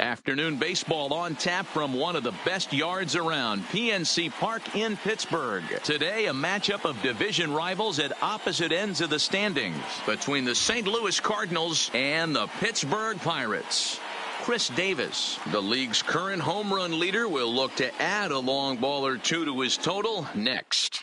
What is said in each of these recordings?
Afternoon baseball on tap from one of the best yards around, PNC Park in Pittsburgh. Today, a matchup of division rivals at opposite ends of the standings between the St. Louis Cardinals and the Pittsburgh Pirates. Chris Davis, the league's current home run leader, will look to add a long ball or two to his total next.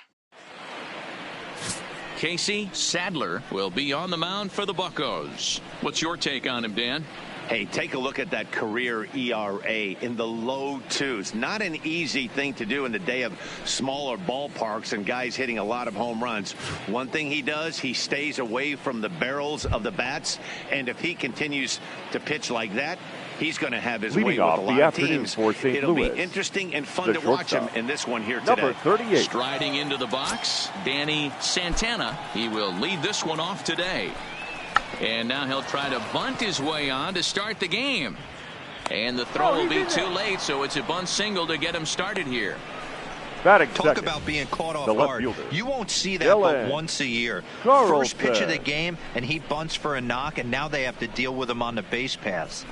Casey Sadler will be on the mound for the Buccos. What's your take on him, Dan? Hey, take a look at that career ERA in the low twos. Not an easy thing to do in the day of smaller ballparks and guys hitting a lot of home runs. One thing he does, he stays away from the barrels of the bats. And if he continues to pitch like that, he's going to have his way with a lot of teams. It'll be interesting and fun to watch him in this one here today. Number 38. Striding into the box, Danny Santana. He will lead this one off today. And now he'll try to bunt his way on to start the game. And the throw will be too late, so it's a bunt single to get him started here. Talk about being caught off guard. You won't see that but once a year. First pitch of the game, and he bunts for a knock, and now they have to deal with him on the base paths.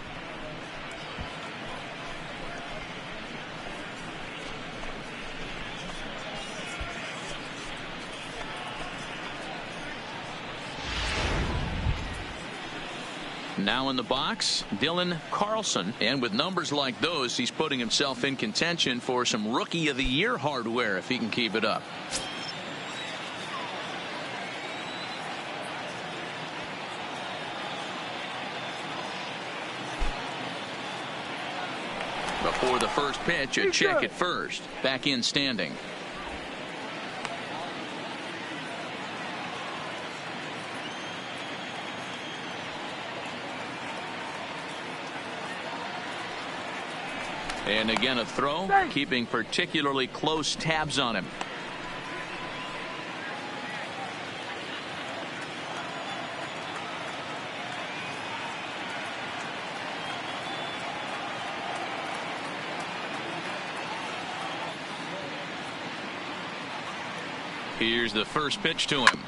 Now in the box, Dylan Carlson. And with numbers like those, he's putting himself in contention for some Rookie of the Year hardware if he can keep it up. Before the first pitch, a check at first. Back in standing. And again a throw, keeping particularly close tabs on him. Here's the first pitch to him.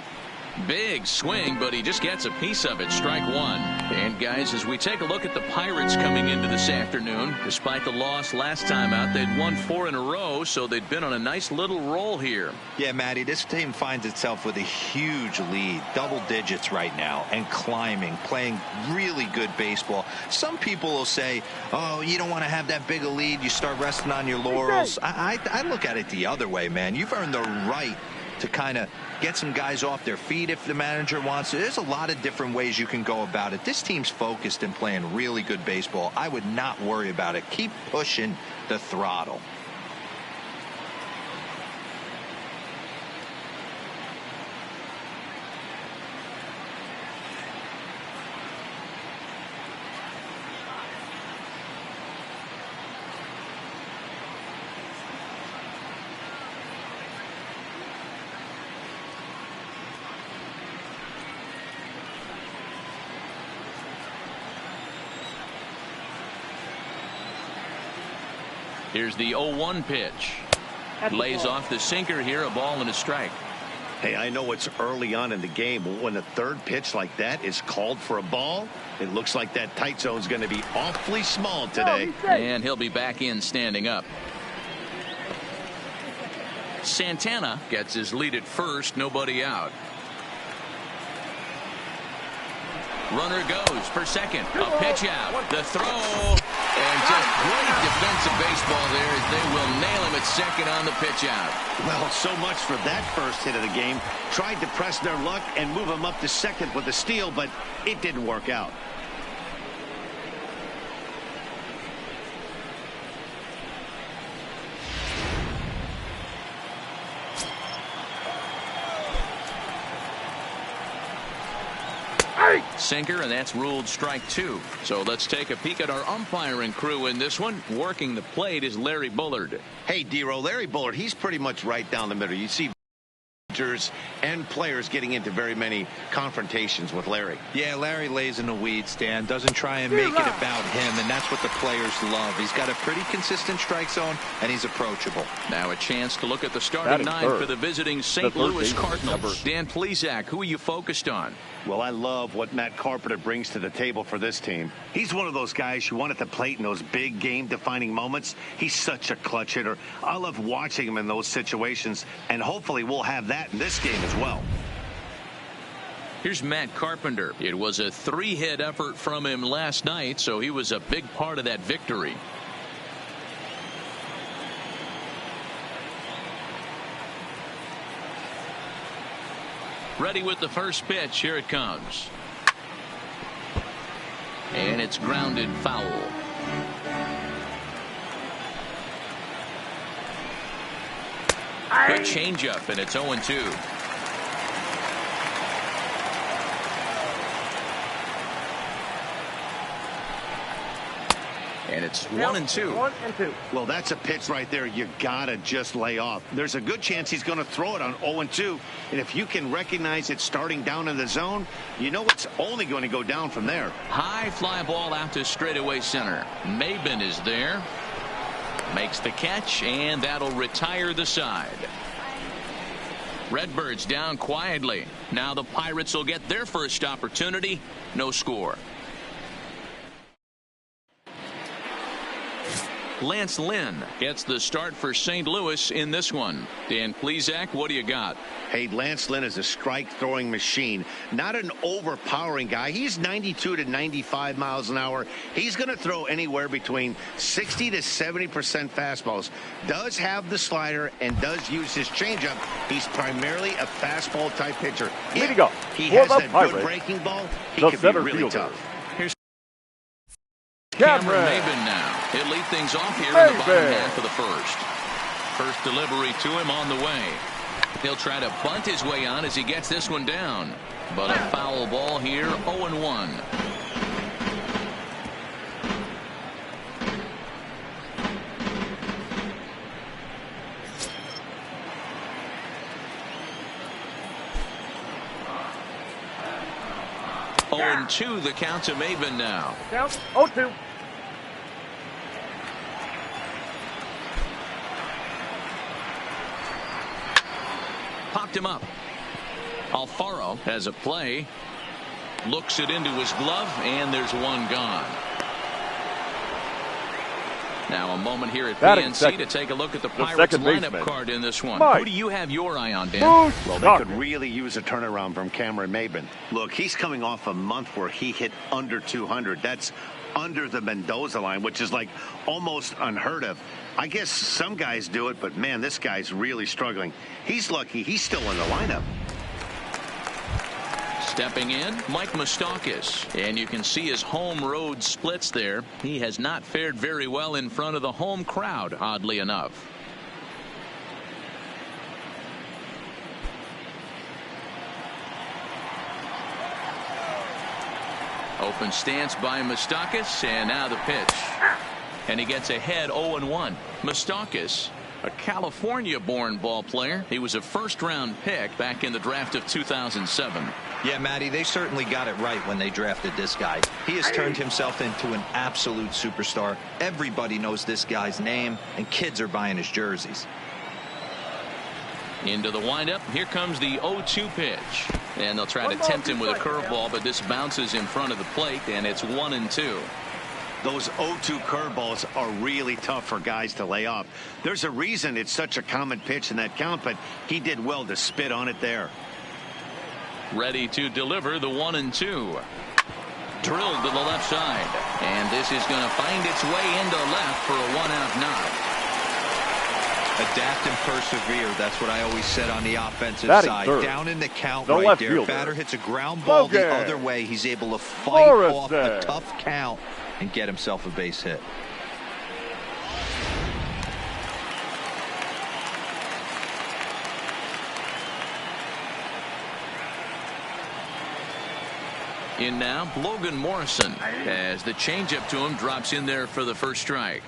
Big swing, but he just gets a piece of it. Strike one. And guys, as we take a look at the Pirates coming into this afternoon, despite the loss last time out, they'd won 4 in a row, so they'd been on a nice little roll here. Yeah, Matty, this team finds itself with a huge lead, double digits right now, and climbing, playing really good baseball. Some people will say, oh, you don't want to have that big a lead, you start resting on your laurels. I look at it the other way, man. You've earned the right to kind of get some guys off their feet if the manager wants to. There's a lot of different ways you can go about it. This team's focused and playing really good baseball. I would not worry about it. Keep pushing the throttle. Here's the 0-1 pitch. Lays off the sinker here, a ball and a strike. Hey, I know it's early on in the game, but when the third pitch like that is called for a ball, it looks like that tight zone's going to be awfully small today. And he'll be back in standing up. Santana gets his lead at first, nobody out. Runner goes for second. A pitch out. The throw. And just great defensive baseball there as they will nail him at second on the pitch out. Well, so much for that first hit of the game. Tried to press their luck and move him up to second with a steal, but it didn't work out. Sinker, and that's ruled strike 2. So let's take a peek at our umpiring crew in this one. Working the plate is Larry Bullard. Hey, D-Row, Larry Bullard, he's pretty much right down the middle. You see managers and players getting into very many confrontations with Larry. Yeah, Larry lays in the weeds, Dan. Doesn't try and make it about him, and that's what the players love. He's got a pretty consistent strike zone, and he's approachable. Now a chance to look at the starting 9 for the visiting St. Louis Cardinals. Dan Plesac, who are you focused on? Well, I love what Matt Carpenter brings to the table for this team. He's one of those guys you want at the plate in those big game-defining moments. He's such a clutch hitter. I love watching him in those situations, and hopefully we'll have that in this game as well. Here's Matt Carpenter. It was a 3-hit effort from him last night, so he was a big part of that victory. Ready with the first pitch. Here it comes. And it's grounded foul. Good changeup, and it's 0-2. And it's 1-2. 1-2. Well, that's a pitch right there you gotta just lay off. There's a good chance he's going to throw it on 0-2, and if you can recognize it starting down in the zone, you know it's only going to go down from there. High fly ball out to straightaway center. Maben is there, makes the catch, and that'll retire the side. Redbirds down quietly. Now the Pirates will get their first opportunity. No score. Lance Lynn gets the start for St. Louis in this one. Dan Plesac, what do you got? Hey, Lance Lynn is a strike-throwing machine. Not an overpowering guy. He's 92 to 95 miles an hour. He's going to throw anywhere between 60 to 70% fastballs. Does have the slider and does use his changeup. He's primarily a fastball-type pitcher. Way to go. He For has the that Pirates, good breaking ball. He the could be center really fielder. tough. Cameron Maben now. He'll lead things off here in the bottom half of the first. First delivery to him on the way. He'll try to bunt his way on as he gets this one down. But a foul ball here, 0-1. And 2 the count to Maben now. Down 0-2. Popped him up. Alfaro has a play. Looks it into his glove, and there's one gone. Now a moment here at PNC to take a look at the Pirates lineup card in this one. Who do you have your eye on, Dan? Well, they could really use a turnaround from Cameron Maben. Look, he's coming off a month where he hit under 200. That's under the Mendoza line, which is like almost unheard of. I guess some guys do it, but man, this guy's really struggling. He's lucky he's still in the lineup. Stepping in, Mike Moustakas, and you can see his home road splits there. He has not fared very well in front of the home crowd, oddly enough. Open stance by Moustakas, and now the pitch. And he gets ahead 0-1. Moustakas, a California-born ball player. He was a first-round pick back in the draft of 2007. Yeah, Matty, they certainly got it right when they drafted this guy. He has turned himself into an absolute superstar. Everybody knows this guy's name, and kids are buying his jerseys. Into the windup. Here comes the 0-2 pitch. And they'll try to tempt him with a curveball, but this bounces in front of the plate, and it's 1-2. Those 0-2 curveballs are really tough for guys to lay off. There's a reason it's such a common pitch in that count, but he did well to spit on it there. Ready to deliver the 1-2. Drilled to the left side. And this is going to find its way into left for a 1-out knock. Adapt and persevere. That's what I always said on the offensive side. Down in the count right there. Batter hits a ground ball the other way. He's able to fight off a tough count and get himself a base hit. In now, Logan Morrison, as the changeup to him drops in there for the first strike.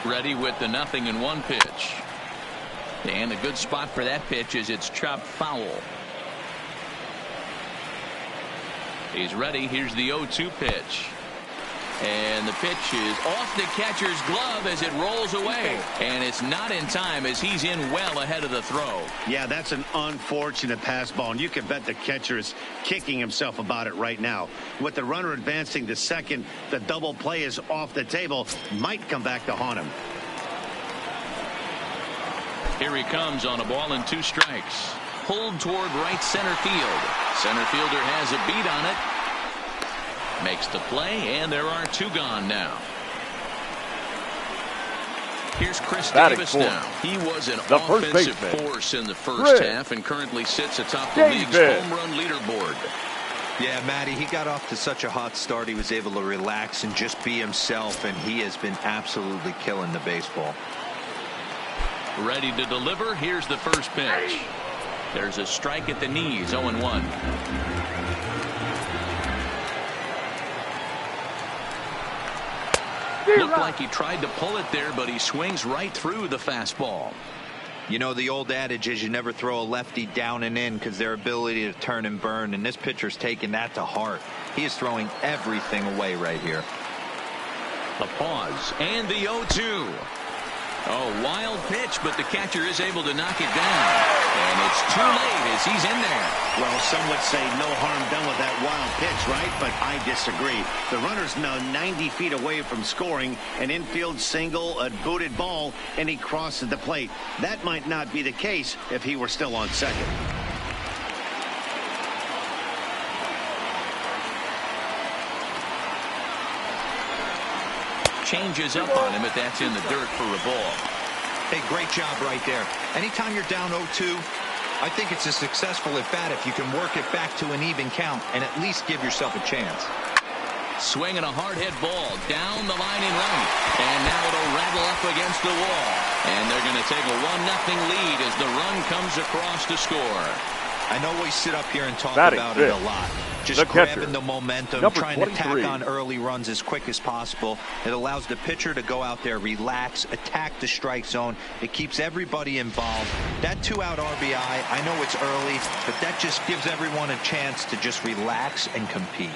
Ready with the 0-1 pitch. And a good spot for that pitch is it's chopped foul. He's ready. Here's the 0-2 pitch. And the pitch is off the catcher's glove as it rolls away. And it's not in time as he's in well ahead of the throw. Yeah, that's an unfortunate pass ball, and you can bet the catcher is kicking himself about it right now. With the runner advancing to second, the double play is off the table. Might come back to haunt him. Here he comes on a ball and 2 strikes. Pulled toward right center field. Center fielder has a beat on it. Makes the play, and there are 2 gone now. Here's Chris Davis now. He was an offensive force in the first half and currently sits atop the league's home run leaderboard. Yeah, Matty, he got off to such a hot start. He was able to relax and just be himself, and he has been absolutely killing the baseball. Ready to deliver. Here's the first pitch. There's a strike at the knees. 0-1. Looked like he tried to pull it there, but he swings right through the fastball. You know, the old adage is you never throw a lefty down and in because their ability to turn and burn, and this pitcher's taking that to heart. He is throwing everything away right here. A pause and the 0-2. Oh, wild pitch, but the catcher is able to knock it down. And it's too late as he's in there. Well, some would say no harm done with that wild pitch, right? But I disagree. The runner's now 90 feet away from scoring. An infield single, a booted ball, and he crosses the plate. That might not be the case if he were still on second. Changes up on him, but that's in the dirt for a ball. Hey, great job right there. Anytime you're down 0-2, I think it's a successful at bat if you can work it back to an even count and at least give yourself a chance. Swinging a hard hit ball down the line in right. And now it'll rattle up against the wall. And they're going to take a 1-0 lead as the run comes across to score. I know we sit up here and talk about it a lot. Just grabbing the momentum, trying to tack on early runs as quick as possible. It allows the pitcher to go out there, relax, attack the strike zone. It keeps everybody involved. That 2-out RBI, I know it's early, but that just gives everyone a chance to just relax and compete.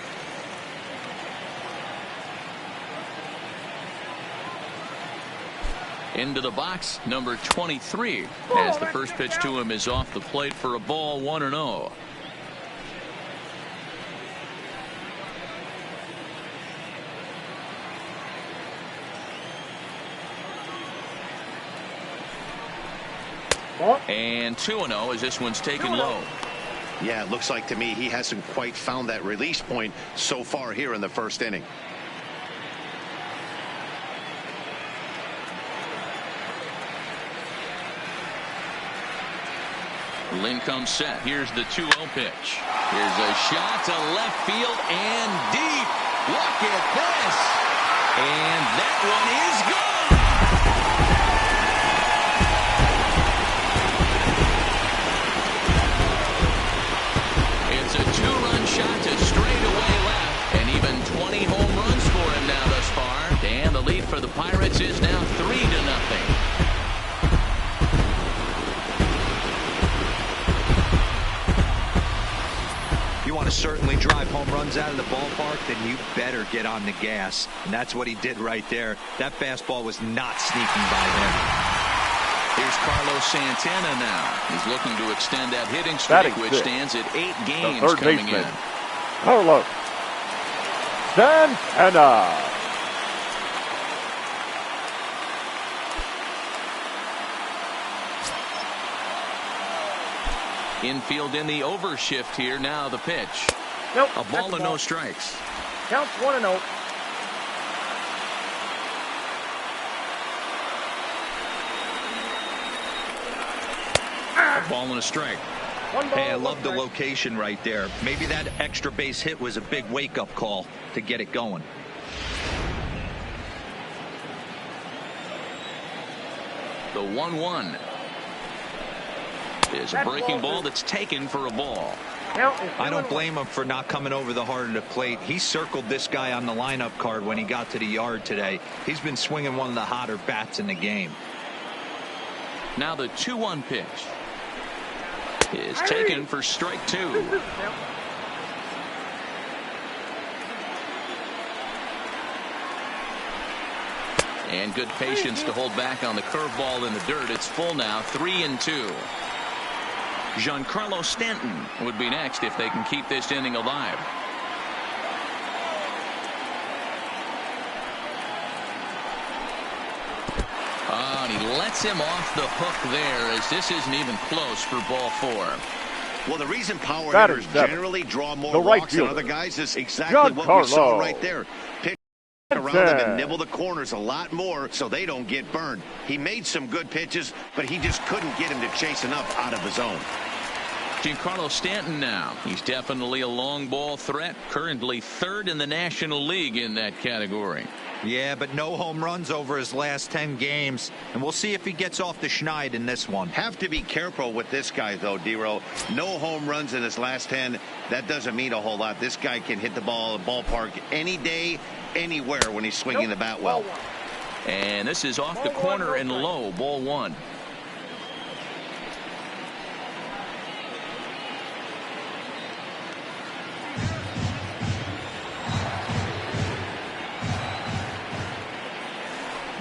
Into the box, number 23, as the first pitch to him is off the plate for a ball. 1-0. And 2-0 as this one's taken low. Yeah, it looks like to me he hasn't quite found that release point so far here in the first inning. Lynn comes set. Here's the 2-0 pitch. Here's a shot to left field and deep. Look at this. And that one is gone. It's a 2-run shot to straightaway left. And even 20 home runs for him now thus far. And the lead for the Pirates is now 3-0. To certainly drive home runs out of the ballpark, then you better get on the gas. And that's what he did right there. That fastball was not sneaking by him. Here's Carlos Santana now. He's looking to extend that hitting streak, which stands at 8 games coming in. Carlos Santana. Infield in the overshift here. Now the pitch. Nope, a ball and no strikes. Counts 1-0. A ball and a strike. Hey, I love the location right there. Maybe that extra base hit was a big wake-up call to get it going. The 1-1. Is a breaking ball that's taken for a ball. I don't blame him for not coming over the heart of the plate. He circled this guy on the lineup card when he got to the yard today. He's been swinging one of the hotter bats in the game. Now the 2-1 pitch is taken for strike 2. And good patience to hold back on the curveball in the dirt. It's full now, 3-2. Giancarlo Stanton would be next if they can keep this inning alive. And he lets him off the hook there, as this isn't even close for ball 4. Well, the reason power hitters generally draw more walks than other guys is exactly what we saw right there. Pitch around them and nibble the corners a lot more so they don't get burned. He made some good pitches, but he just couldn't get him to chase enough out of the zone. Giancarlo Stanton now. He's definitely a long ball threat. Currently 3rd in the National League in that category. Yeah, but no home runs over his last 10 games. And we'll see if he gets off the schneid in this one. Have to be careful with this guy, though, D-Row. No home runs in his last 10. That doesn't mean a whole lot. This guy can hit the ball at the ballpark any day, anywhere when he's swinging the bat well. And this is off the corner and low, ball 1.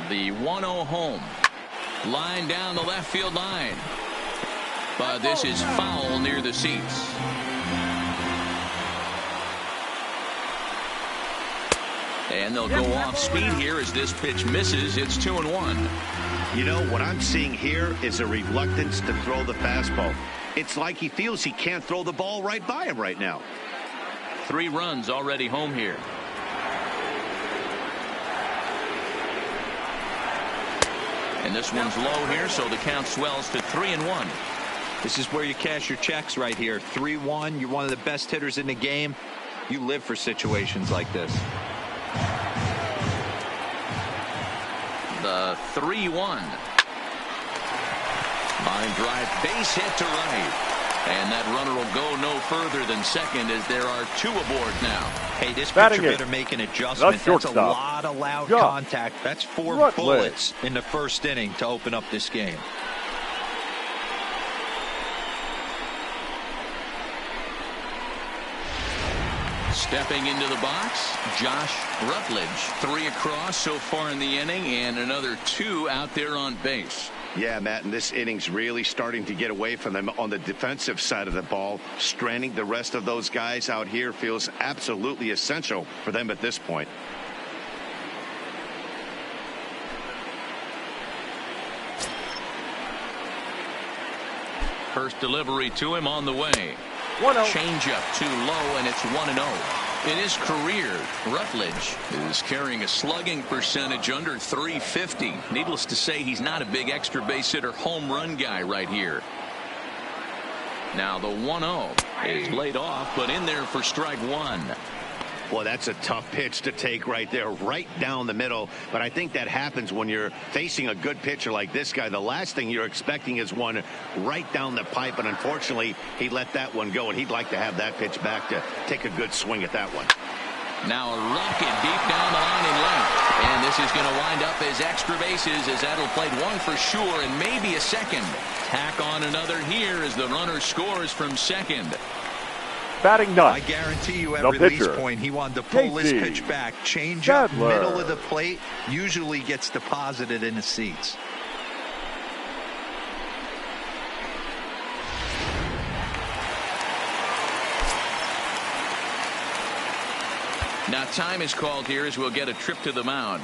The 1-0 home. Line down the left field line. But this is foul near the seats. And they'll go off speed here as this pitch misses. It's 2-1. You know, what I'm seeing here is a reluctance to throw the fastball. It's like he feels he can't throw the ball right by him right now. 3 runs already home here. And this one's low here, so the count swells to 3-1. This is where you cash your checks right here. 3-1. You're one of the best hitters in the game. You live for situations like this. The 3-1. Line drive, base hit to right. And that runner will go no further than second, as there are 2 aboard now. Hey, this pitcher better make an adjustment. That's a lot of loud contact. That's 4 bullets in the first inning to open up this game. Stepping into the box, Josh Rutledge. 3 across so far in the inning, and another 2 out there on base. Yeah, Matt, and this inning's really starting to get away from them on the defensive side of the ball. Stranding the rest of those guys out here feels absolutely essential for them at this point. First delivery to him on the way. Changeup too low, and it's 1-0. In his career, Rutledge is carrying a slugging percentage under .350. Needless to say, he's not a big extra base hitter home run guy right here. Now the 1-0 is laid off, but in there for strike 1. Well, that's a tough pitch to take right there, right down the middle. But I think that happens when you're facing a good pitcher like this guy. The last thing you're expecting is one right down the pipe. And unfortunately, he let that one go. And he'd like to have that pitch back to take a good swing at that one. Now a rocket deep down the line in left. And this is going to wind up as extra bases, as that'll play 1 for sure and maybe a second. Tack on another here as the runner scores from second. Batting ninth. I guarantee you at release point he wanted to pull this pitch back. Change up middle of the plate usually gets deposited in the seats. Now time is called here as we'll get a trip to the mound.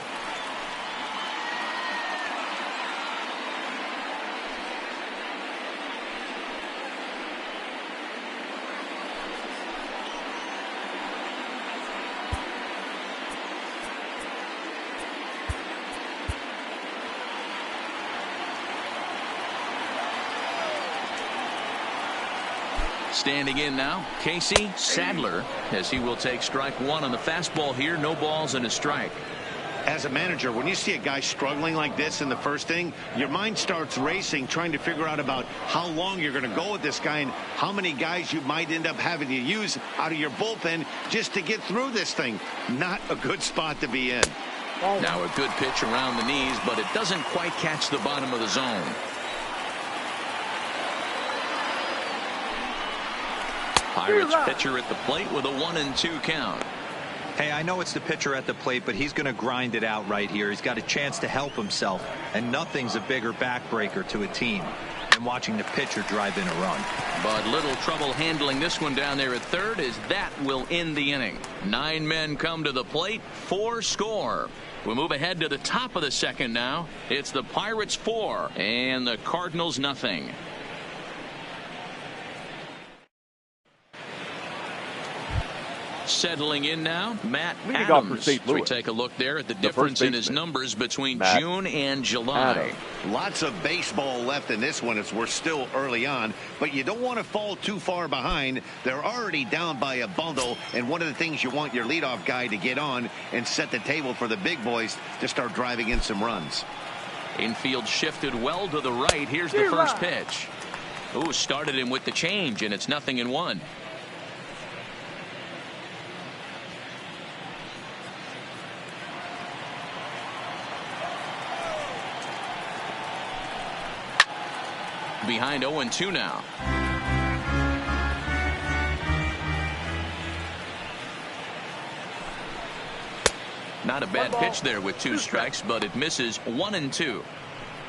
Standing in now, Casey Sadler, as he will take strike 1 on the fastball here. No balls and a strike. As a manager, when you see a guy struggling like this in the first inning, your mind starts racing, trying to figure out about how long you're going to go with this guy and how many guys you might end up having to use out of your bullpen just to get through this thing. Not a good spot to be in. Now a good pitch around the knees, but it doesn't quite catch the bottom of the zone. Pirates pitcher at the plate with a 1-2 count. Hey, I know it's the pitcher at the plate, but he's going to grind it out right here. He's got a chance to help himself, and nothing's a bigger backbreaker to a team than watching the pitcher drive in a run. But little trouble handling this one down there at third, as that will end the inning. 9 men come to the plate, 4 score. We move ahead to the top of the second now. It's the Pirates 4 and the Cardinals nothing. Settling in now, Matt Leading off for Adams. St. We Louis. take a look there at the difference in his numbers between Matt June and July. Adams. Lots of baseball left in this one as we're still early on, but you don't want to fall too far behind. They're already down by a bundle, and one of the things you want your leadoff guy to get on and set the table for the big boys to start driving in some runs. Infield shifted well to the right. Here's the first pitch. Ooh, started him with the change, and it's 0-1. Behind 0-2 now. Not a bad pitch there with 2 strikes, but it misses 1-2.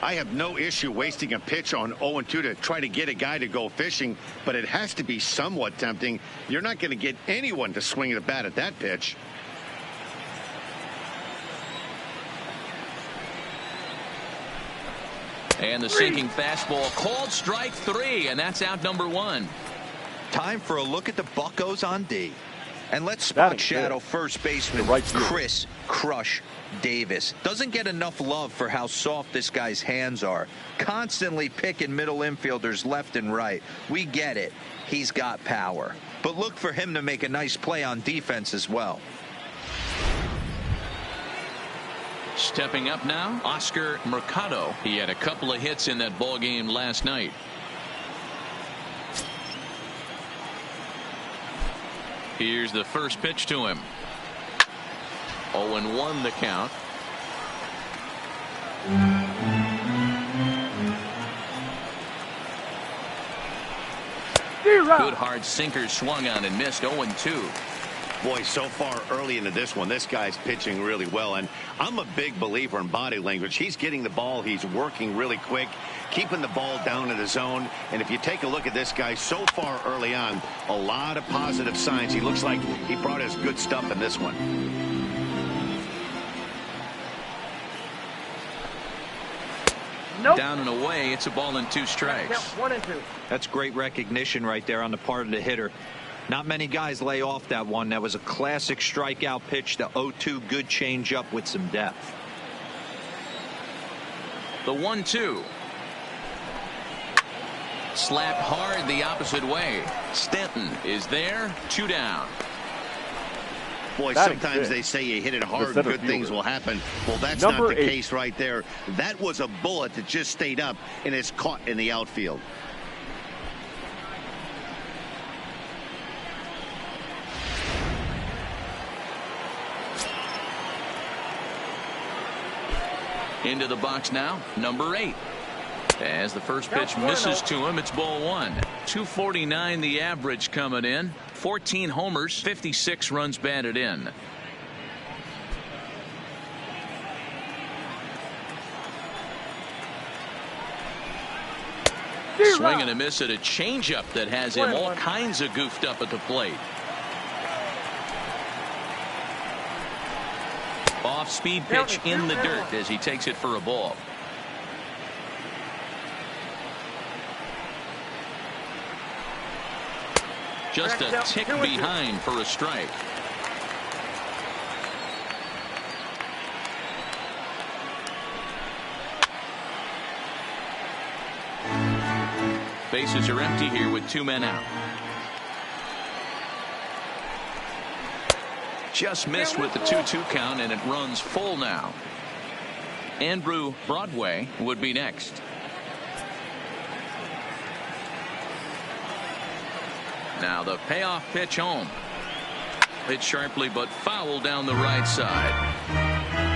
I have no issue wasting a pitch on 0-2 to try to get a guy to go fishing, but it has to be somewhat tempting. You're not going to get anyone to swing the bat at that pitch. And the sinking fastball called strike 3, and that's out number 1. Time for a look at the Buccos on D. And let's spot shadow first baseman Chris Crush Davis. Doesn't get enough love for how soft this guy's hands are. Constantly picking middle infielders left and right. We get it. He's got power. But look for him to make a nice play on defense as well. Stepping up now, Oscar Mercado. He had a couple of hits in that ball game last night. Here's the first pitch to him. 0-1 the count. Good hard sinker swung on and missed. 0-2. Boy, so far early into this one, this guy's pitching really well, and I'm a big believer in body language. He's getting the ball, he's working really quick, keeping the ball down in the zone, and if you take a look at this guy so far early on, a lot of positive signs. He looks like he brought his good stuff in this one. Nope. Down and away, it's a ball and 2 strikes. 1-2. That's great recognition right there on the part of the hitter. Not many guys lay off that one. That was a classic strikeout pitch. The 0-2 good changeup with some depth. The 1-2. Slapped hard the opposite way. Stanton is there. 2 down. Boy, sometimes they say you hit it hard, good things will happen. Well, that's not the case right there. That was a bullet that just stayed up and is caught in the outfield. Into the box now, number 8. As the first pitch misses to him, it's ball 1. 249 the average coming in. 14 homers, 56 runs batted in. Swing and a miss at a changeup that has him all kinds of goofed up at the plate. Off-speed pitch in the dirt as he takes it for a ball. Just a tick behind for a strike. Bases are empty here with 2 men out. Just missed with the 2-2 count, and it runs full now. Andrew Broadway would be next. Now the payoff pitch home. Hit sharply but foul down the right side.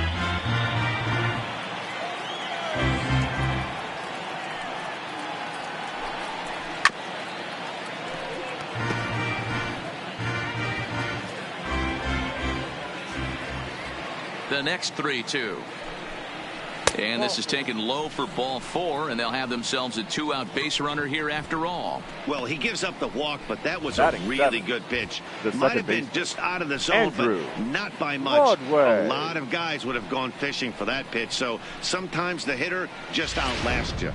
The next 3-2. And this is taken low for ball 4, and they'll have themselves a 2-out base runner here after all. Well, he gives up the walk, but that was Batting a really seven. good pitch. The Might have second been baseman, just out of the zone, Andrew but not by much. Broadway. A lot of guys would have gone fishing for that pitch, so sometimes the hitter just outlasts you.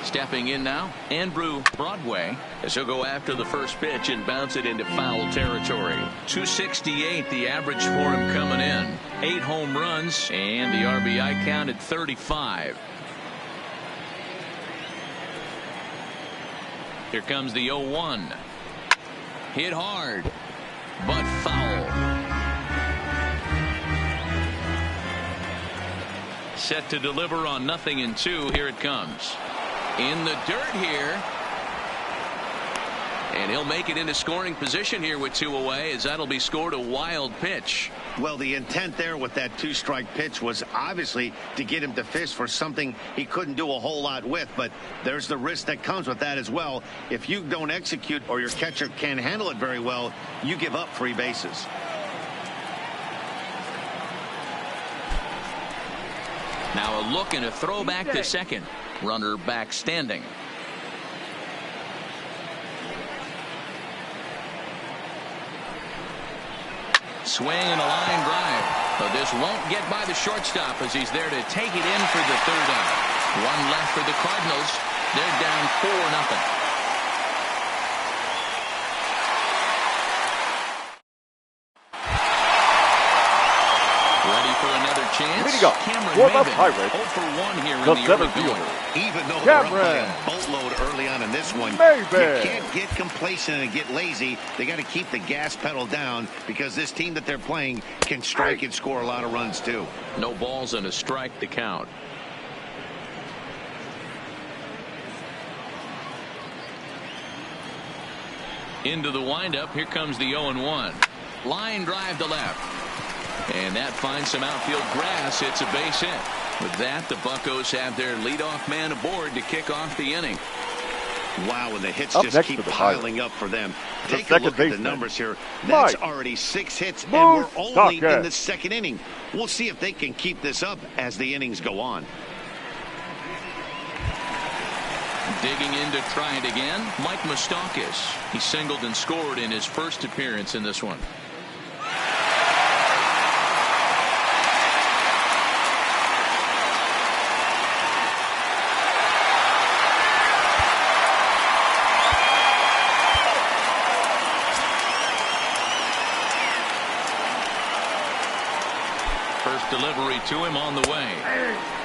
Stepping in now, Andrew Broadway, as he'll go after the first pitch and bounce it into foul territory. 268 the average for him coming in. 8 home runs, and the RBI count at 35. Here comes the 0-1. Hit hard, but foul. Set to deliver on 0-2. Here it comes. In the dirt here. And he'll make it into scoring position here with 2 away, as that'll be scored a wild pitch. Well, the intent there with that 2-strike pitch was obviously to get him to fish for something he couldn't do a whole lot with, but there's the risk that comes with that as well. If you don't execute or your catcher can't handle it very well, you give up free bases. Now a look and a throw back to second. Runner back standing. Swing and a line drive. But this won't get by the shortstop as he's there to take it in for the 3rd out. 1 left for the Cardinals. They're down 4-0. Chance. Here we go. Cameron For the Maven, Pirates, 0 for 1 here in the the center early fielder, going. Even though they're up by Cameron a boatload early on in this one, Maven. you can't get complacent and get lazy. They got to keep the gas pedal down because this team that they're playing can strike and score a lot of runs too. No balls and a strike to count. Into the windup. Here comes the 0-1. Line drive to left. And that finds some outfield grass. It's a base hit. With that, the Buccos have their leadoff man aboard to kick off the inning. Wow, and the hits Up just keep to the piling Pirates, up for them. the Take a look at the baseman, numbers here. That's Mike already 6 hits, and we're only Moustakas. in the 2nd inning. We'll see if they can keep this up as the innings go on. Digging in to try it again, Mike Moustakas. He singled and scored in his first appearance in this one. First delivery to him on the way.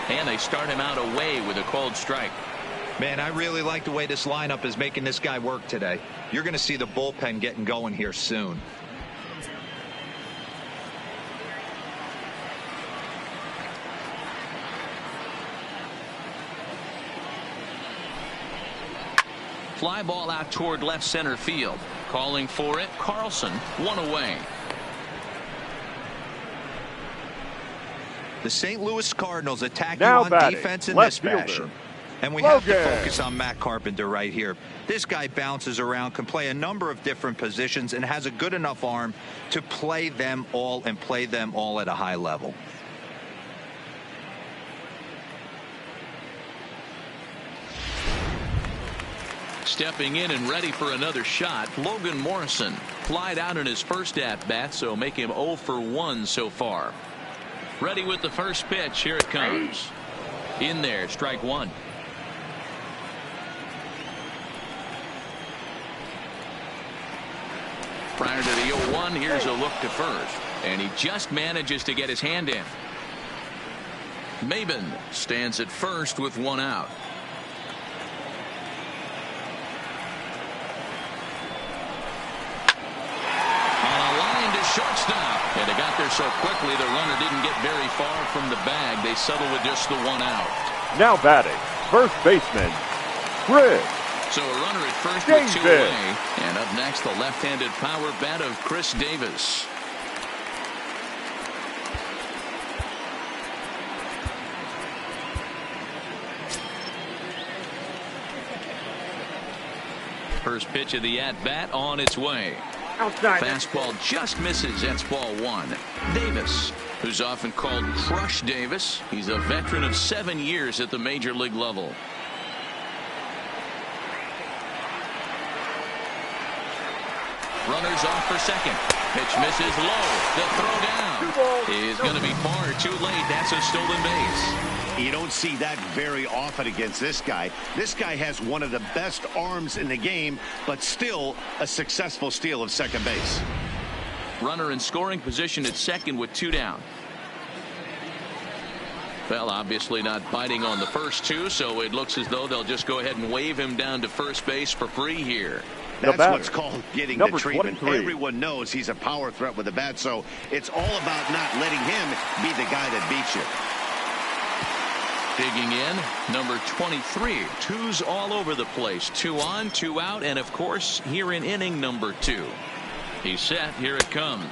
And they start him out away with a called strike. Man, I really like the way this lineup is making this guy work today. You're going to see the bullpen getting going here soon. Fly ball out toward left center field. Calling for it, Carlson, 1 away. The St. Louis Cardinals attack Now you on batting, defense in left this fielder, fashion. And we have to Logan. focus on Matt Carpenter right here. This guy bounces around, can play a number of different positions, and has a good enough arm to play them all and play them all at a high level. Stepping in and ready for another shot, Logan Morrison. Flied out in his first at-bat, so make him 0 for 1 so far. Ready with the first pitch. Here it comes. In there, strike 1. Prior to the 0-1, here's a look to first. And he just manages to get his hand in. Maven stands at first with 1 out. Shortstop, and they got there so quickly the runner didn't get very far from the bag. They settled with just the 1 out. Now batting, first baseman, Chris. So a runner at first Davis. with 2 away. And up next, the left-handed power bat of Chris Davis. First pitch of the at-bat on its way. Outside. Fastball just misses. That's ball one. Davis, who's often called Crush Davis. He's a veteran of 7 years at the major league level. Runners off for second. Pitch misses low. The throw down is going to be far too late. That's a stolen base. You don't see that very often against this guy. This guy has one of the best arms in the game, but still a successful steal of second base. Runner in scoring position at second with 2 down. Well, obviously not biting on the first 2, so it looks as though they'll just go ahead and wave him down to first base for free here. That's what's called getting the treatment. 23. Everyone knows he's a power threat with a bat, so it's all about not letting him be the guy that beats you. Digging in, number 23. 2s all over the place. 2 on, 2 out, and of course, here in inning number 2. He's set. Here it comes.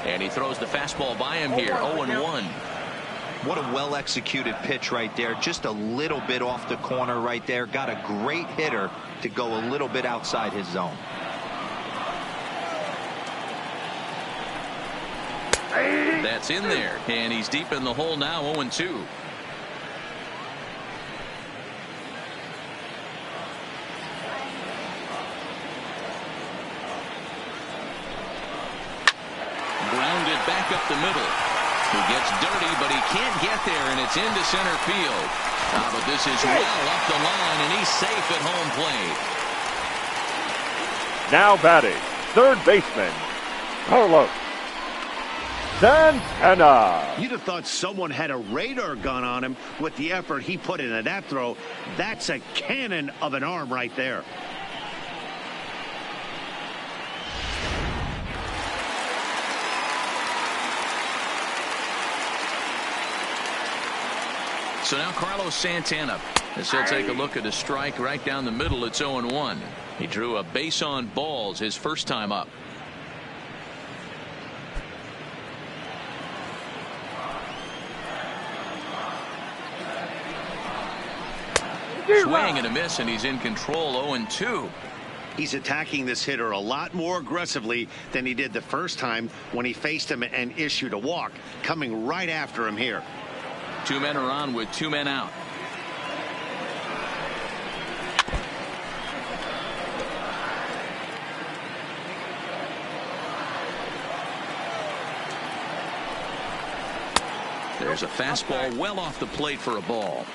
And he throws the fastball by him here. 0-1. What a well-executed pitch right there. Just a little bit off the corner right there. Got a great hitter to go a little bit outside his zone. That's in there. And he's deep in the hole now, 0-2. Grounded back up the middle. He gets dirty, but he can't get there, and it's into center field. But this is well up the line, and he's safe at home plate. Now batting, third baseman, Carlos Santana. You'd have thought someone had a radar gun on him with the effort he put into that throw. That's a cannon of an arm right there. So now Carlos Santana, as he'll take a look at a strike right down the middle. It's 0-1. He drew a base on balls his first time up. Swing and a miss, and he's in control. 0-2. He's attacking this hitter a lot more aggressively than he did the first time when he faced him and issued a walk, coming right after him here. 2 men are on with 2 men out. There's a fastball well off the plate for a ball.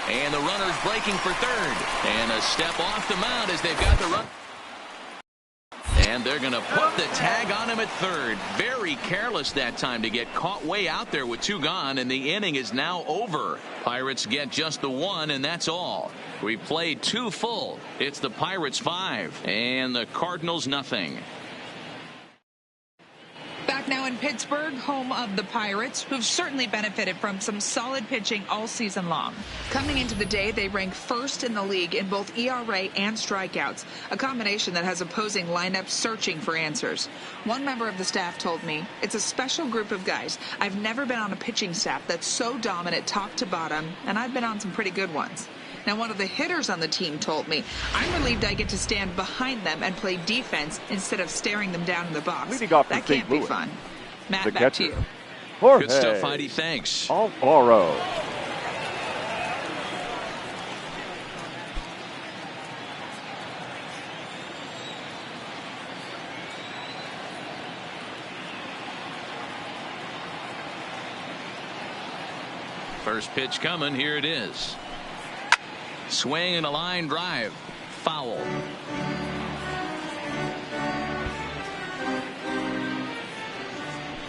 And the runner's breaking for third. And a step off the mound as they've got the run. And they're going to put the tag on him at third. Very careless that time to get caught way out there with 2 gone, and the inning is now over. Pirates get just the 1, and that's all. We played 2 full. It's the Pirates 5 and the Cardinals nothing. Back now in Pittsburgh, home of the Pirates, who've certainly benefited from some solid pitching all season long. Coming into the day, they rank first in the league in both ERA and strikeouts, a combination that has opposing lineups searching for answers. One member of the staff told me, "It's a special group of guys. I've never been on a pitching staff that's so dominant top to bottom, and I've been on some pretty good ones." Now, one of the hitters on the team told me, "I'm relieved I get to stand behind them and play defense instead of staring them down in the box. Leading off That from can't St. be Louis, fun." Matt, the back to catcher, you. Jorge Good stuff, Heidi. Thanks. Alfaro. First pitch coming. Here it is. Swing and a line drive. Foul.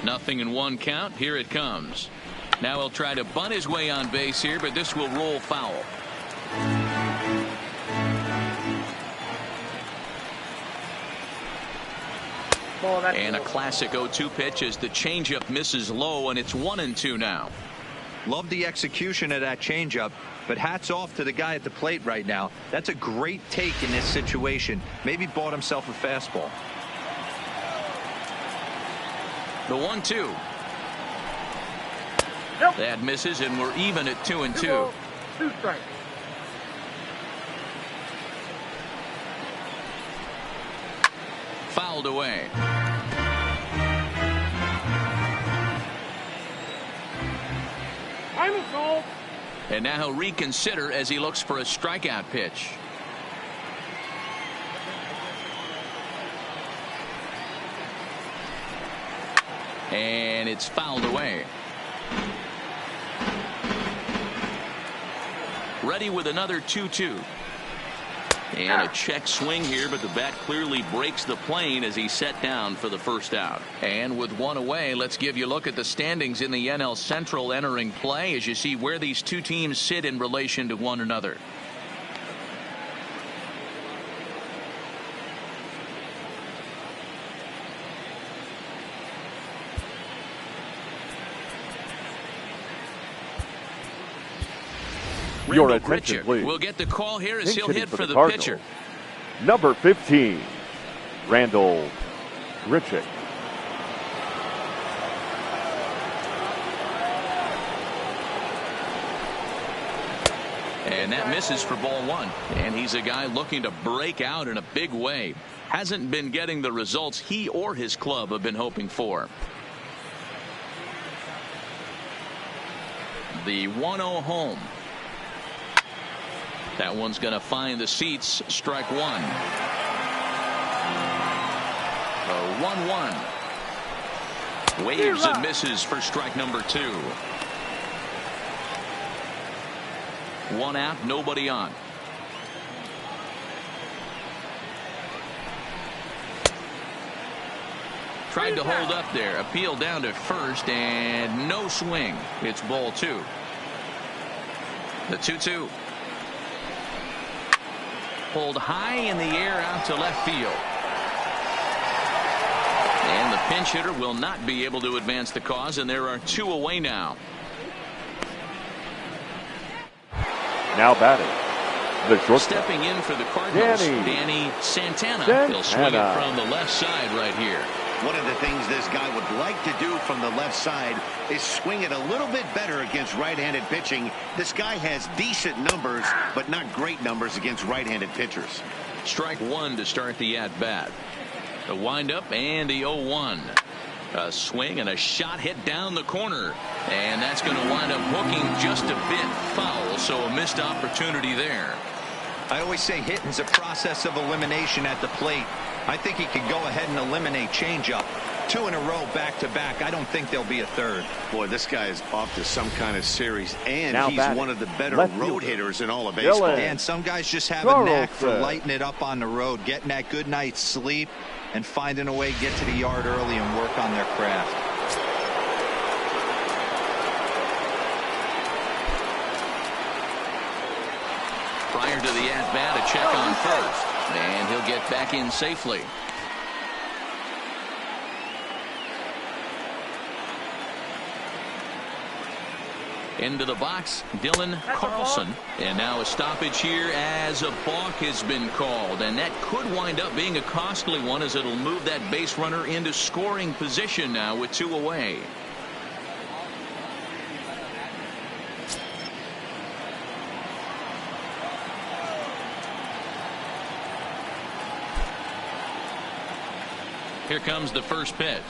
Nothing in 1 count. Here it comes. Now he'll try to bunt his way on base here, but this will roll foul. And a classic 0-2 pitch as the changeup misses low, and it's 1-2 now. Love the execution of that changeup, but hats off to the guy at the plate right now. That's a great take in this situation. Maybe bought himself a fastball. The 1-2. That misses, and we're even at 2-2. 2 strikes. fouled away. I'm a call. And now he'll reconsider as he looks for a strikeout pitch. And it's fouled away. Ready with another 2-2. And a check swing here, but the bat clearly breaks the plane as he's set down for the first out. And with one away, let's give you a look at the standings in the NL Central entering play as you see where these two teams sit in relation to one another. Your attention, please. We'll get the call here as he'll hit for the Cardinals. pitcher. Number 15, Randall Grichuk. And that misses for ball one. And he's a guy looking to break out in a big way. Hasn't been getting the results he or his club have been hoping for. The 1-0 home. That one's going to find the seats. Strike one. A 1-1. Waves and misses for strike number two. One out, nobody on. Tried to hold up there. Appeal down to first and no swing. It's ball two. The 2-2. Pulled high in the air out to left field. And the pinch hitter will not be able to advance the cause, and there are two away now. Now batting, the shortstop. Stepping in for the Cardinals, Danny Santana. He'll swing it from the left side right here. One of the things this guy would like to do from the left side is swing it a little bit better against right-handed pitching. This guy has decent numbers, but not great numbers against right-handed pitchers. Strike one to start the at-bat. The windup and the 0-1. A swing and a shot hit down the corner. And that's going to wind up hooking just a bit foul, so a missed opportunity there. I always say hitting's a process of elimination at the plate. I think he could go ahead and eliminate changeup. Two in a row back-to-back. I don't think there'll be a third. Boy, this guy is off to some kind of series, and now he's batting, one of the better road hitters in all of baseball. baseball. And some guys just have a knack for lighting it up on the road, getting that good night's sleep, and finding a way to get to the yard early and work on their craft. Prior to the at-bat, a check on first. And he'll get back in safely. Into the box, Dylan Carlson. And now a stoppage here as a balk has been called. And that could wind up being a costly one as it'll move that base runner into scoring position now with two away. Here comes the first pitch.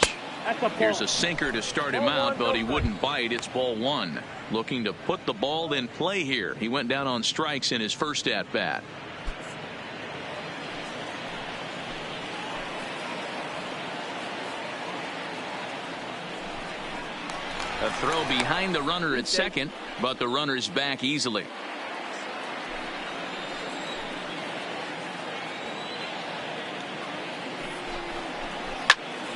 Here's a sinker to start him out, but he wouldn't bite. It's ball one. Looking to put the ball in play here. He went down on strikes in his first at bat. A throw behind the runner at second, but the runner's back easily.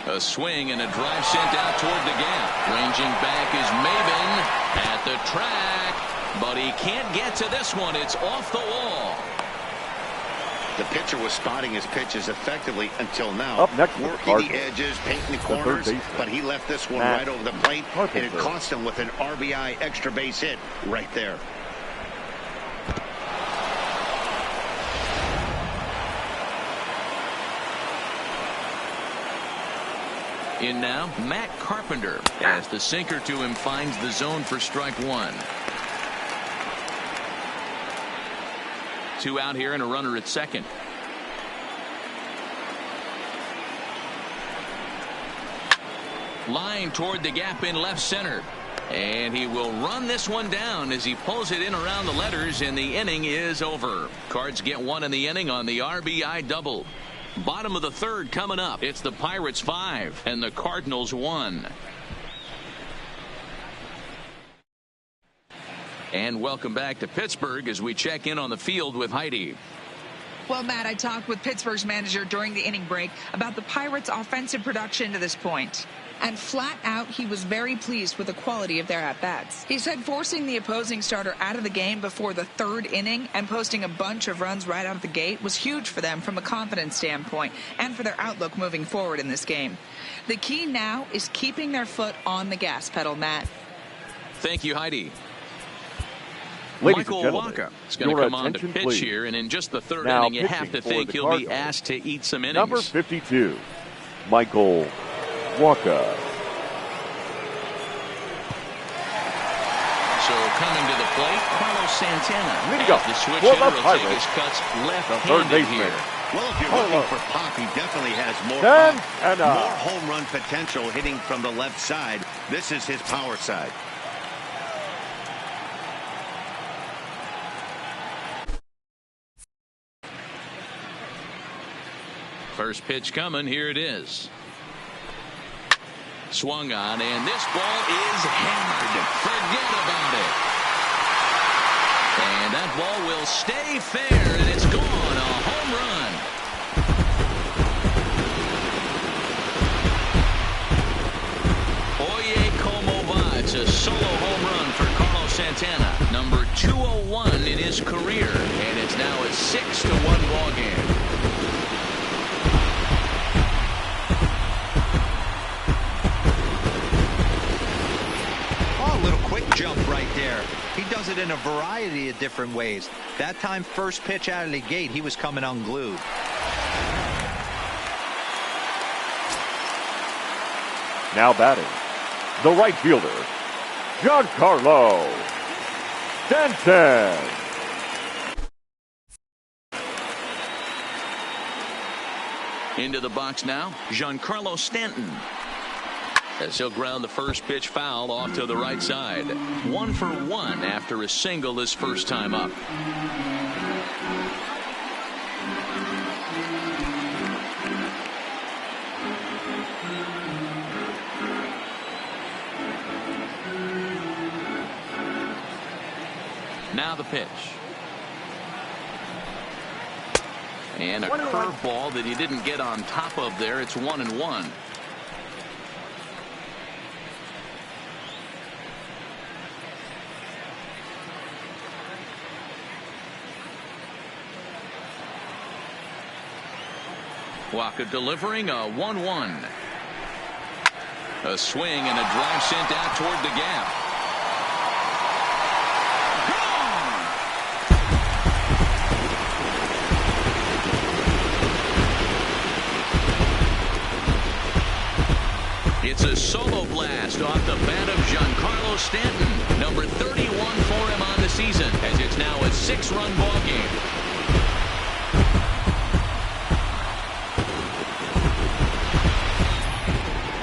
A swing and a drive sent out toward the gap. Ranging back is Maven at the track, but he can't get to this one. It's off the wall. The pitcher was spotting his pitches effectively until now. Up next, working the edges, painting the corners, but he left this one right over the plate, and it cost him with an RBI extra base hit right there. In now, Matt Carpenter as the sinker to him finds the zone for strike one. Two out here and a runner at second. Line toward the gap in left center. And he will run this one down as he pulls it in around the letters, and the inning is over. Cards get one in the inning on the RBI double. Bottom of the third coming up. It's the Pirates 5 and the Cardinals 1. And welcome back to Pittsburgh as we check in on the field with Heidi. Well, Matt, I talked with Pittsburgh's manager during the inning break about the Pirates' offensive production to this point. And flat out, he was very pleased with the quality of their at-bats. He said forcing the opposing starter out of the game before the third inning and posting a bunch of runs right out of the gate was huge for them from a confidence standpoint and for their outlook moving forward in this game. The key now is keeping their foot on the gas pedal, Matt. Thank you, Heidi. Ladies Michael and gentlemen, Wacha is going to come on to pitch please. here, and in just the third Now inning, you have to pitching for think the he'll be Cardinals, asked to eat some innings. Number 52, Michael Wacha. So coming to the plate, Carlos Santana. Leading up The switch for hitter the will take Pirates, his cuts the third left-handed baseman. here. Well, if you're Carlos looking for pop, he definitely has more Santana. pop, more home run potential hitting from the left side. This is his power side. First pitch coming. Here it is. Swung on, and this ball is hammered. Forget about it. And that ball will stay fair, and it's gone. A home run. Oye, como va. It's a solo home run for Carlos Santana. Number 201 in his career, and it's now a 6-1 ball game. Jump right there. He does it in a variety of different ways. That time, first pitch out of the gate, he was coming unglued. Now batting, the right fielder, Giancarlo Stanton. Into the box now, Giancarlo Stanton. As he'll ground the first pitch foul off to the right side. 1 for 1 after a single his first time up. Now the pitch. And a curveball that he didn't get on top of there. It's 1-1. Wacha delivering a 1-1. A swing and a drive sent out toward the gap. Gone! It's a solo blast off the bat of Giancarlo Stanton. Number 31 for him on the season, as it's now a 6-run ball game.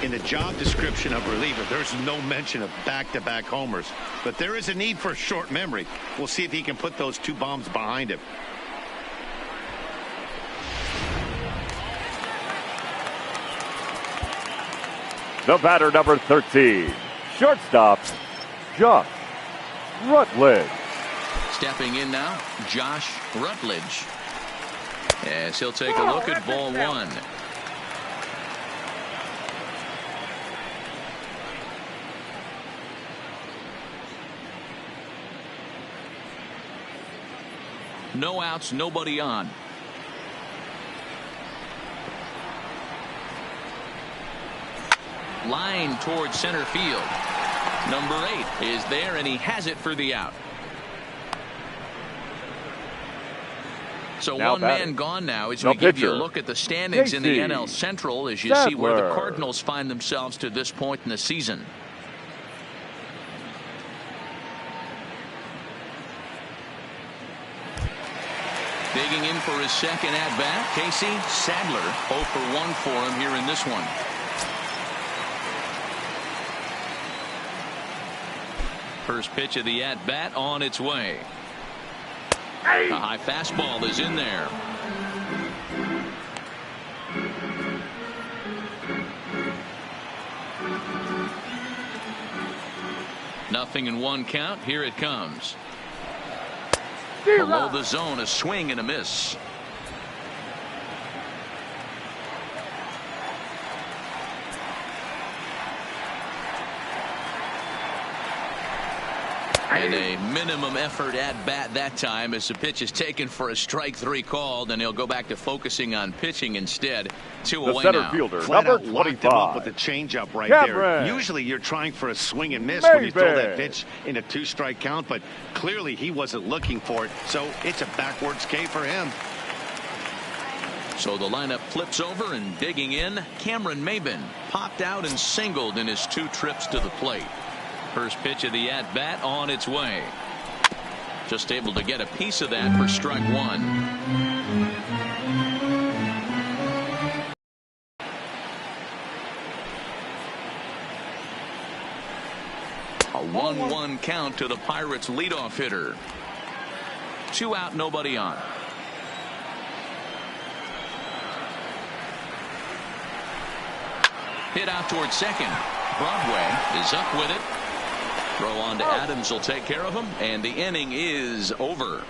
In the job description of reliever, there's no mention of back-to-back homers. But there is a need for short memory. We'll see if he can put those 2 bombs behind him. The batter, number 13, shortstop, Josh Rutledge. Stepping in now, Josh Rutledge. As he'll take a look at ball 1. No outs, nobody on. Line towards center field. Number 8 is there, and he has it for the out. So Now one batting. man gone now as No we give you a pitcher. look at the standings in the JC NL Central as you see where the Sadler. Cardinals find themselves to this point in the season. Digging in for his second at-bat, Casey Sadler. 0 for 1 for him here in this one. First pitch of the at-bat on its way. A high fastball is in there. Nothing in one count. Here it comes. Below the zone, a swing and a miss. And a minimum effort at bat that time as the pitch is taken for a strike 3 called, and he'll go back to focusing on pitching instead. 2 away center now. fielder, Flat number out locked him 25. up with a changeup right Cameron. there. Usually you're trying for a swing and miss when you throw that Maybe. pitch in a 2-strike count, but clearly he wasn't looking for it, so it's a backwards K for him. So the lineup flips over, and digging in, Cameron Maybin popped out and singled in his 2 trips to the plate. First pitch of the at-bat on its way. Just able to get a piece of that for strike 1. A 1-1 count to the Pirates leadoff hitter. 2 out, nobody on. Hit out towards second. Broadway is up with it. Throw on to Adams will take care of him, and the inning is over.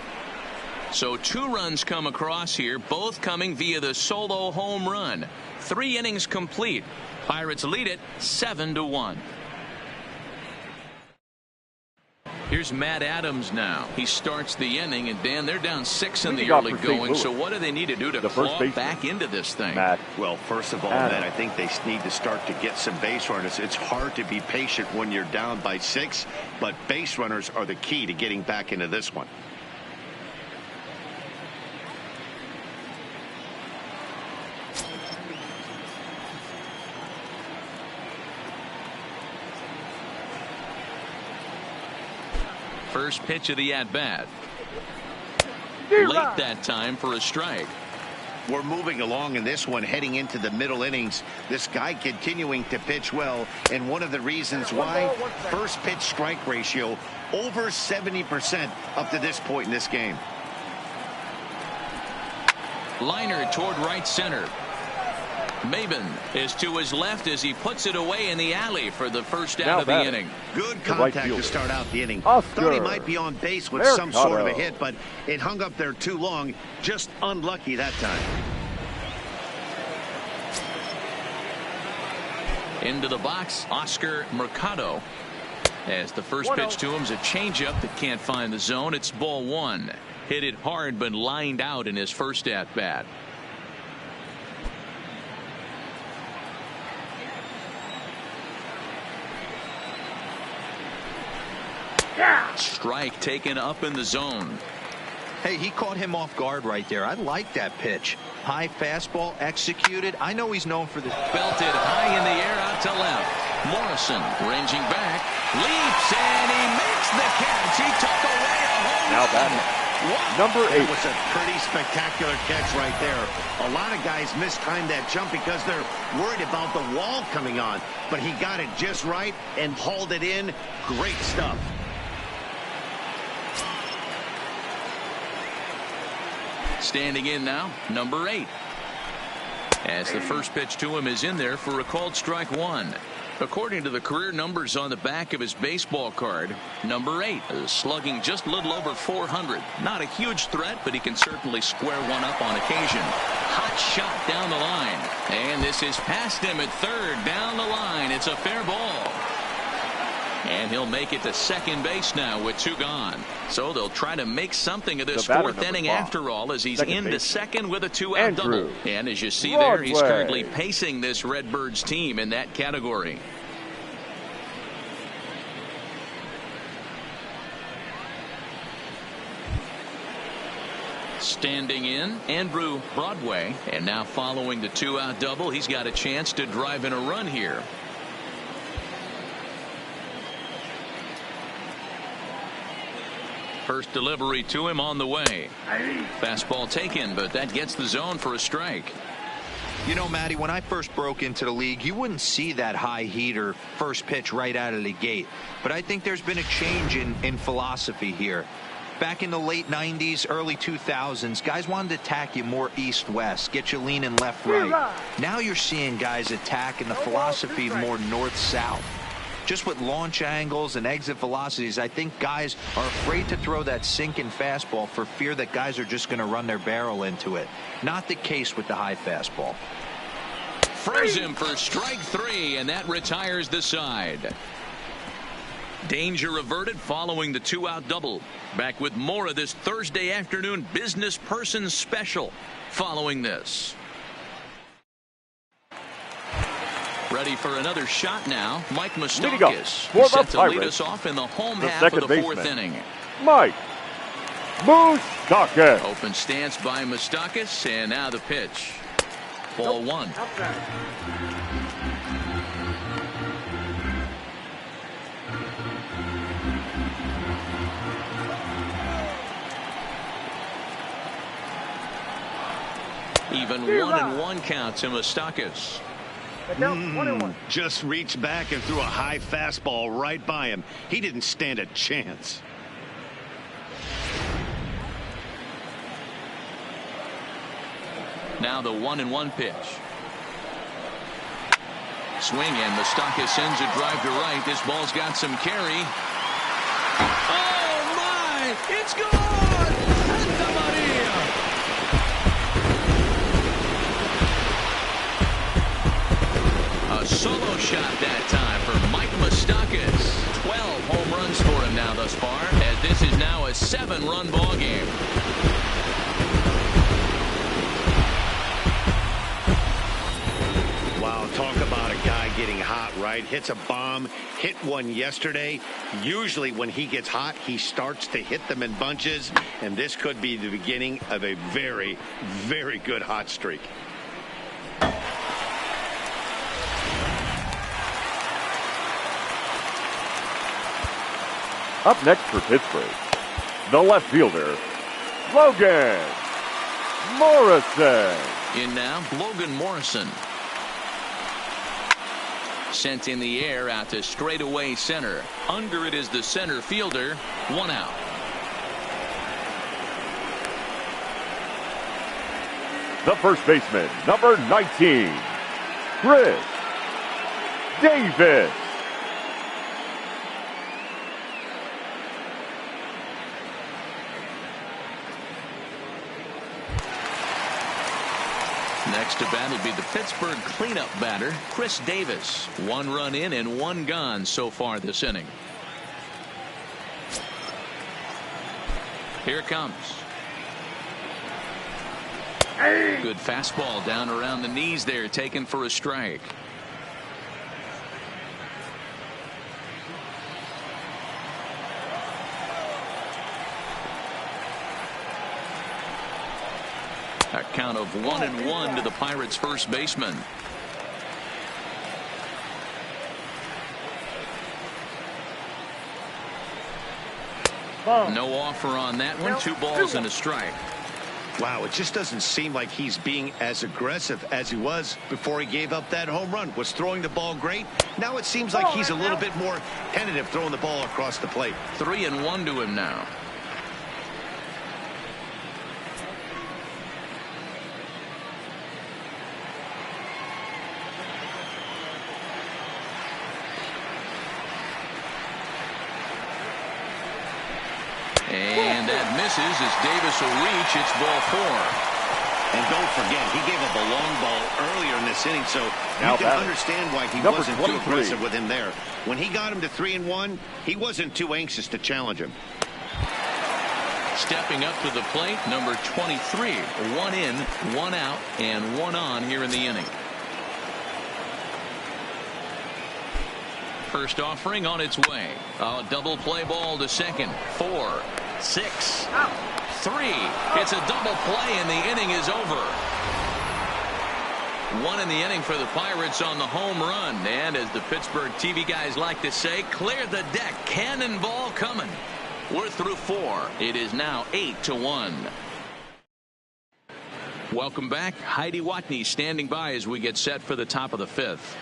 So 2 runs come across here, both coming via the solo home run. 3 innings complete. Pirates lead it 7-1. Here's Matt Adams now. He starts the inning, and Dan, they're down 6 in the early going. So what do they need to do to claw back into this thing? Matt. Well, first of all, Matt, I think they need to start to get some base runners. It's hard to be patient when you're down by 6, but base runners are the key to getting back into this one. First pitch of the at-bat. Late that time for a strike. We're moving along in this one, heading into the middle innings. This guy continuing to pitch well, and one of the reasons why, first pitch strike ratio over 70% up to this point in this game. Liner toward right center. Maybin is to his left as he puts it away in the alley for the first out of the inning. Good contact to start out the inning. Oscar. Thought he might be on base with some sort of a hit, but it hung up there too long. Just unlucky that time. Into the box, Oscar Mercado. As the first pitch to him is a changeup that can't find the zone. It's ball 1. Hit it hard but lined out in his first at bat. Strike taken up in the zone. Hey, he caught him off guard right there. I like that pitch. High fastball executed. I know he's known for this. Belted high in the air out to left. Morrison ranging back, leaps, and he makes the catch. He took away a home Now run. batting, number 8. It was a pretty spectacular catch right there. A lot of guys mistime that jump because they're worried about the wall coming on, but he got it just right and hauled it in. Great stuff. Standing in now, number 8. As the first pitch to him is in there for a called strike 1. According to the career numbers on the back of his baseball card, number 8 is slugging just a little over 400. Not a huge threat, but he can certainly square one up on occasion. Hot shot down the line. And this is past him at third. Down the line. It's a fair ball. And he'll make it to second base now with 2 gone. So they'll try to make something of this 4th inning 5. After all, as he's into second with a 2-out double. And as you see there, he's currently pacing this Redbirds team in that category. Standing in, Andrew Broadway. And now following the 2-out double, he's got a chance to drive in a run here. First delivery to him on the way. Fastball taken, but that gets the zone for a strike. You know, Matty, when I first broke into the league, you wouldn't see that high heater first pitch right out of the gate. But I think there's been a change in philosophy here. Back in the late 90s, early 2000s, guys wanted to attack you more east-west, get you leaning left-right. Now you're seeing guys attack in the philosophy more north-south. Just with launch angles and exit velocities, I think guys are afraid to throw that sinking fastball for fear that guys are just going to run their barrel into it. Not the case with the high fastball. Froze him for strike 3, and that retires the side. Danger averted following the 2-out double. Back with more of this Thursday afternoon business person special following this. Ready for another shot now. Mike Moustakas set to lead us off in the home half of the fourth inning. Mike Moustakas. Open stance by Moustakas, and now the pitch. Ball 1. Even 1-1 count to Moustakas. Just reached back and threw a high fastball right by him. He didn't stand a chance. Now the 1-1 pitch. Swing, and Moustakas sends a drive to right. This ball's got some carry. Oh my! It's gone! Santa Maria! A solo shot that time for Mike Moustakas. 12 home runs for him now thus far, as this is now a 7-run ball game. Wow, talk about a guy getting hot, right? Hits a bomb, hit one yesterday. Usually when he gets hot, he starts to hit them in bunches, and this could be the beginning of a very, very good hot streak. Up next for Pittsburgh, the left fielder, Logan Morrison. In now, Logan Morrison. Sent in the air out to straightaway center. Under it is the center fielder. 1 out. The first baseman, number 19, Chris Davis. Next to bat will be the Pittsburgh cleanup batter, Chris Davis. 1 run in and 1 gone so far this inning. Here it comes. Good fastball down around the knees there, taken for a strike. A count of 1-1 to the Pirates' first baseman. No offer on that one. 2 balls and a strike. Wow, it just doesn't seem like he's being as aggressive as he was before he gave up that home run. Was throwing the ball great. Now it seems like he's a little bit more tentative throwing the ball across the plate. 3-1 to him now. And that misses as Davis will reach. It's ball 4. And don't forget, he gave up a long ball earlier in this inning, so Now you can understand why he wasn't too 23. aggressive with him there. When he got him to 3-1, he wasn't too anxious to challenge him. Stepping up to the plate, number 23. 1 in, 1 out, and 1 on here in the inning. First offering on its way. A double play ball to second. 4, 6, 3. It's a double play, and the inning is over. 1 in the inning for the Pirates on the home run. And as the Pittsburgh TV guys like to say, clear the deck. Cannonball coming. We're through 4. It is now 8-1. Welcome back. Heidi Watney standing by as we get set for the top of the fifth.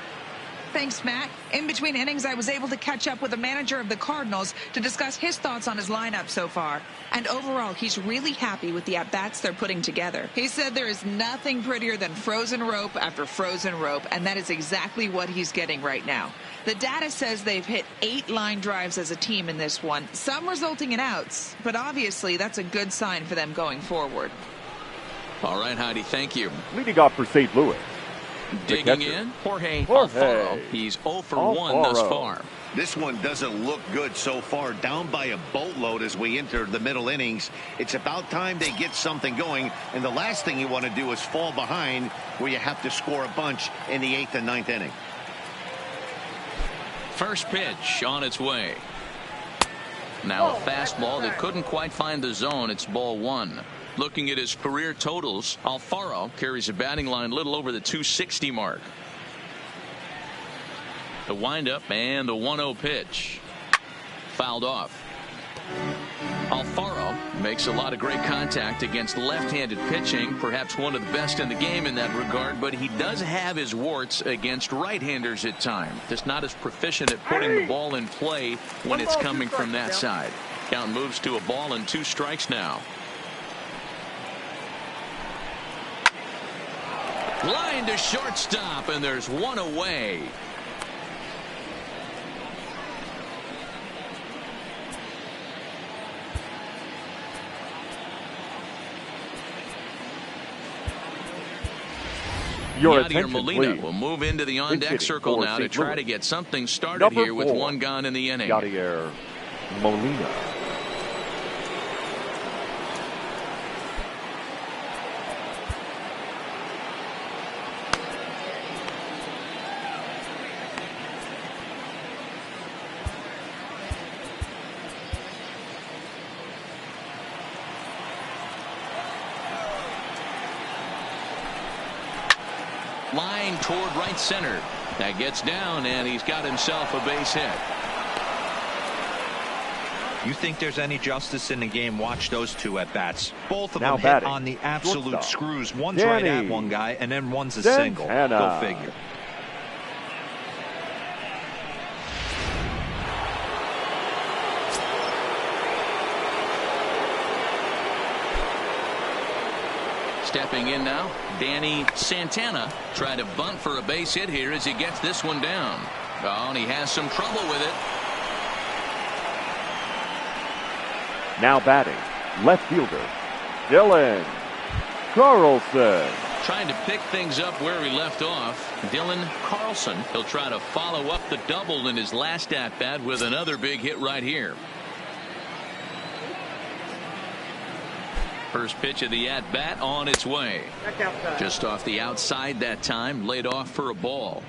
Thanks, Matt. In between innings, I was able to catch up with the manager of the Cardinals to discuss his thoughts on his lineup so far. And overall, he's really happy with the at-bats they're putting together. He said there is nothing prettier than frozen rope after frozen rope, and that is exactly what he's getting right now. The data says they've hit 8 line drives as a team in this one, some resulting in outs, but obviously that's a good sign for them going forward. All right, Heidi, thank you. Leading off for St. Louis. Digging in, Jorge Alfaro. He's 0 for 1 thus far. This one doesn't look good so far. Down by a boatload as we enter the middle innings. It's about time they get something going. And the last thing you want to do is fall behind where you have to score a bunch in the 8th and 9th inning. First pitch on its way. Now a fastball that couldn't quite find the zone. It's ball 1. Looking at his career totals, Alfaro carries a batting line a little over the 260 mark. The windup and the 1-0 pitch. Fouled off. Alfaro makes a lot of great contact against left-handed pitching, perhaps one of the best in the game in that regard, but he does have his warts against right-handers at times. Just not as proficient at putting the ball in play when it's coming from that side. Count moves to a ball and 2 strikes now. Line to shortstop, and there's 1 away. Your Yadier attention, Molina please. will move into the on-deck circle now to try to get something started Number here with 4, 1 gone in the inning. Yadier Molina. Line toward right center. That gets down, and he's got himself a base hit. You think there's any justice in the game? Watch those 2 at bats. Both of Now them batting. hit on the absolute Shortstop. screws. One's Danny right at one guy, and then one's a single. Go figure. Stepping in now, Danny Santana trying to bunt for a base hit here as he gets this one down. Oh, and he has some trouble with it. Now batting, left fielder, Dylan Carlson. Trying to pick things up where he left off. Dylan Carlson. He'll try to follow up the double in his last at-bat with another big hit right here. First pitch of the at-bat on its way. Just off the outside that time, laid off for a ball.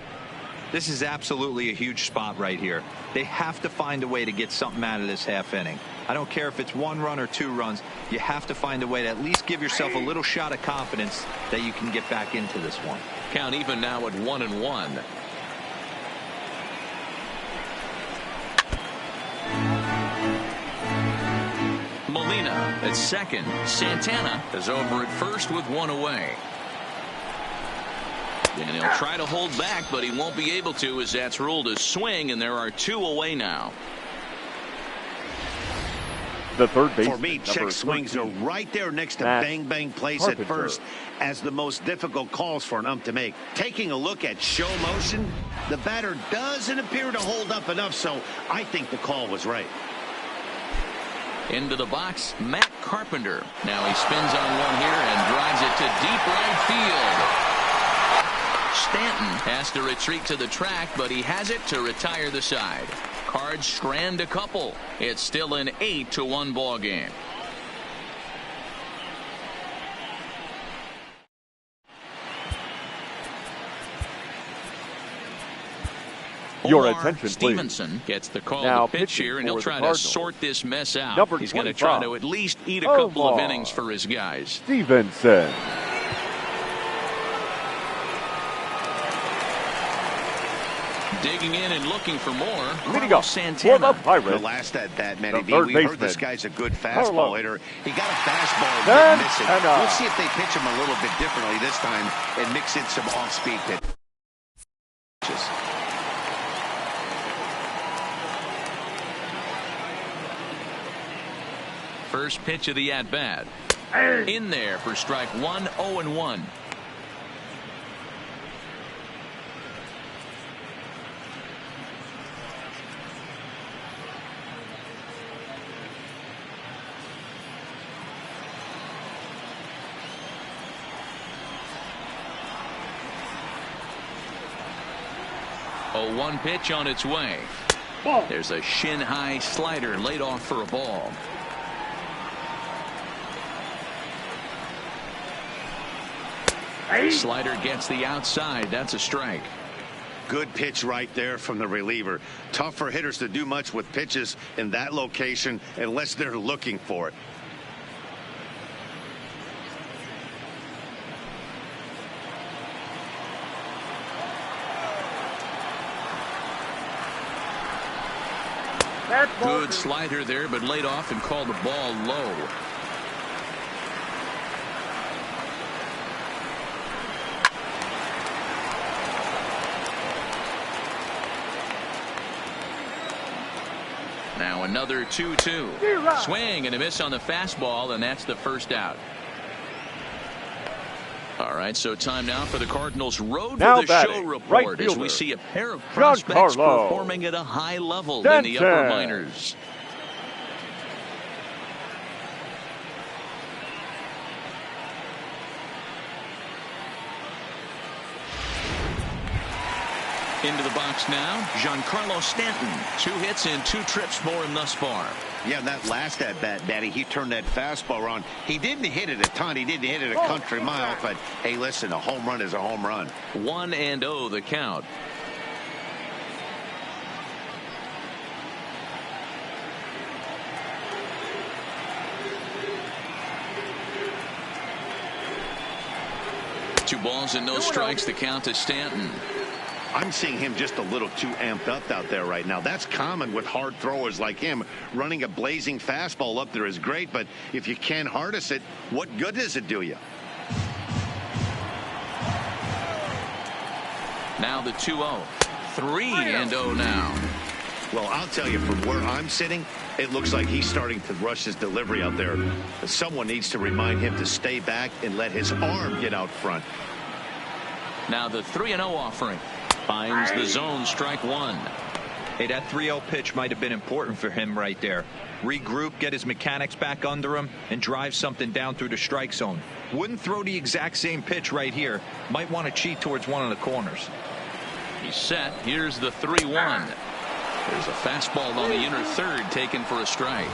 This is absolutely a huge spot right here. They have to find a way to get something out of this half inning. I don't care if it's 1 run or 2 runs. You have to find a way to at least give yourself a little shot of confidence that you can get back into this one. Count even now at 1-1. Molina at second. Santana is over at first with 1 away. And he'll try to hold back, but he won't be able to as that's ruled a swing, and there are 2 away now. The third baseman, For me, check swings are right there next to Matt bang-bang plays Carpenter. at first as the most difficult calls for an ump to make. Taking a look at show motion, the batter doesn't appear to hold up enough, so I think the call was right. Into the box, Matt Carpenter. Now he spins on one here and drives it to deep right field. Stanton has to retreat to the track, but he has it to retire the side. Cards strand a couple. It's still an 8-1 ball game. Your Omar attention, please. Stevenson gets the call Now to pitch pitching here, and he'll for the try to Cardinals. sort this mess out. Number He's going to try 25. to at least eat a couple of Omar innings for his guys. Stevenson. Digging in and looking for more. Leading up for the Pirates. The last at that, Manny B, third we heard baseman, this guy's a good fastball hitter. He got a fastball and Santana. didn't miss it. We'll see if they pitch him a little bit differently this time and mix in some off-speed pitches. First pitch of the at-bat. In there for strike one, 0-1. A 1 pitch on its way. There's a shin-high slider laid off for a ball. Slider gets the outside. That's a strike. Good pitch right there from the reliever. Tough for hitters to do much with pitches in that location unless they're looking for it. Good slider there, but laid off and called the ball low. Now another 2-2. Swing and a miss on the fastball, and that's the first out. All right, so time now for the Cardinals Road Now to the Show report as we see a pair of prospects performing at a high level in the upper minors. Into the box now, Giancarlo Stanton. 2 hits and 2 trips for him thus far. Yeah, that last at bat, Daddy, he turned that fastball around. He didn't hit it a ton. He didn't hit it a country mile. But, hey, listen, a home run is a home run. 1-0 the count. Two balls and no strikes. The count to Stanton. I'm seeing him just a little too amped up out there right now. That's common with hard throwers like him. Running a blazing fastball up there is great, but if you can't harness it, what good does it do you? Now the 2-0. 3-0 now. Well, I'll tell you, from where I'm sitting, it looks like he's starting to rush his delivery out there. Someone needs to remind him to stay back and let his arm get out front. Now the 3-0 offering. Finds the zone, strike one. Hey, that 3-0 pitch might have been important for him right there. Regroup, get his mechanics back under him, and drive something down through the strike zone. Wouldn't throw the exact same pitch right here. Might want to cheat towards one of the corners. He's set. Here's the 3-1. There's a fastball on the inner third taken for a strike.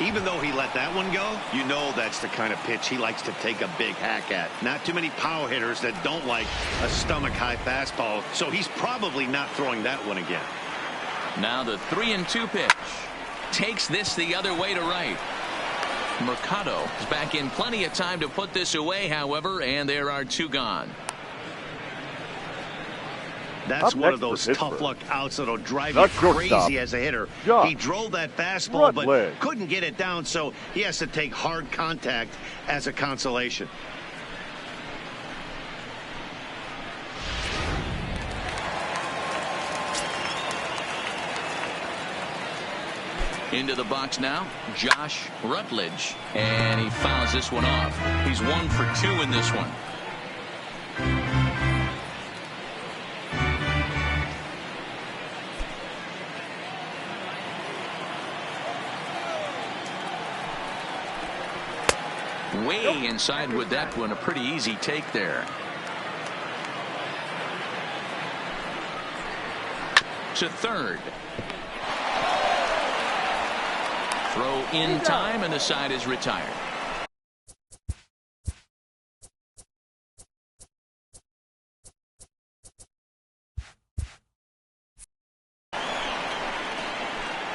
Even though he let that one go, you know that's the kind of pitch he likes to take a big hack at. Not too many power hitters that don't like a stomach-high fastball, so he's probably not throwing that one again. Now the 3-2 pitch. Takes this the other way to right. Mercado is back in plenty of time to put this away, however, and there are 2 gone. That's one of those tough luck outs that'll drive you crazy as a hitter. He drove that fastball, but couldn't get it down, so he has to take hard contact as a consolation. Into the box now, Josh Rutledge, and he fouls this one off. He's 1 for 2 in this one. Way inside with that one, a pretty easy take there. To third. Throw in time, and the side is retired.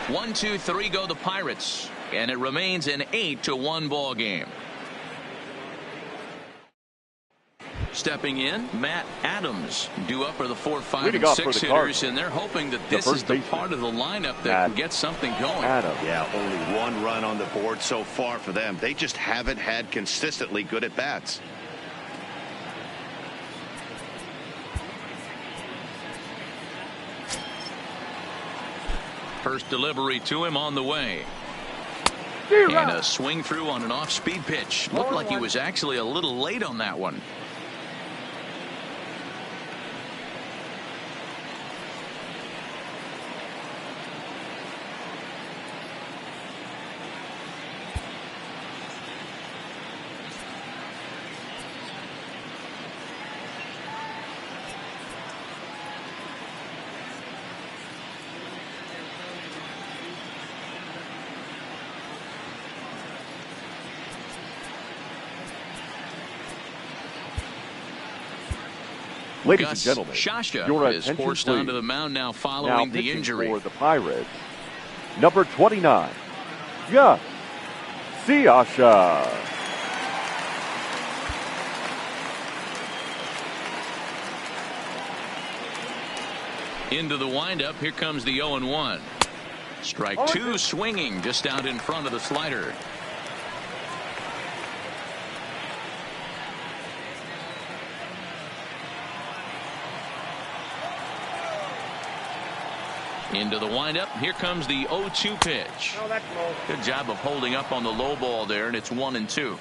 One, 2, 3 go the Pirates, and it remains an 8-1 ball game. Stepping in, Matt Adams. Due up are the 4, 5, Leading and off 6 for the hitters, Cardinals, and they're hoping that the this first is the baseman, part of the lineup that can get something going. Adams. Yeah, only 1 run on the board so far for them. They just haven't had consistently good at bats. First delivery to him on the way. Zero. And a swing through on an off-speed pitch. Looked like he was actually a little late on that one. Ladies Gus and gentlemen, Shasha your is attention, forced please. onto the mound now Now following the pitching injury. for the Pirates, number 29, Gus Shasha. Into the windup. Here comes the 0-1. Strike 2 swinging just out in front of the slider. Into the windup. Here comes the 0-2 pitch. Oh, that's low. Good job of holding up on the low ball there, and it's 1-2.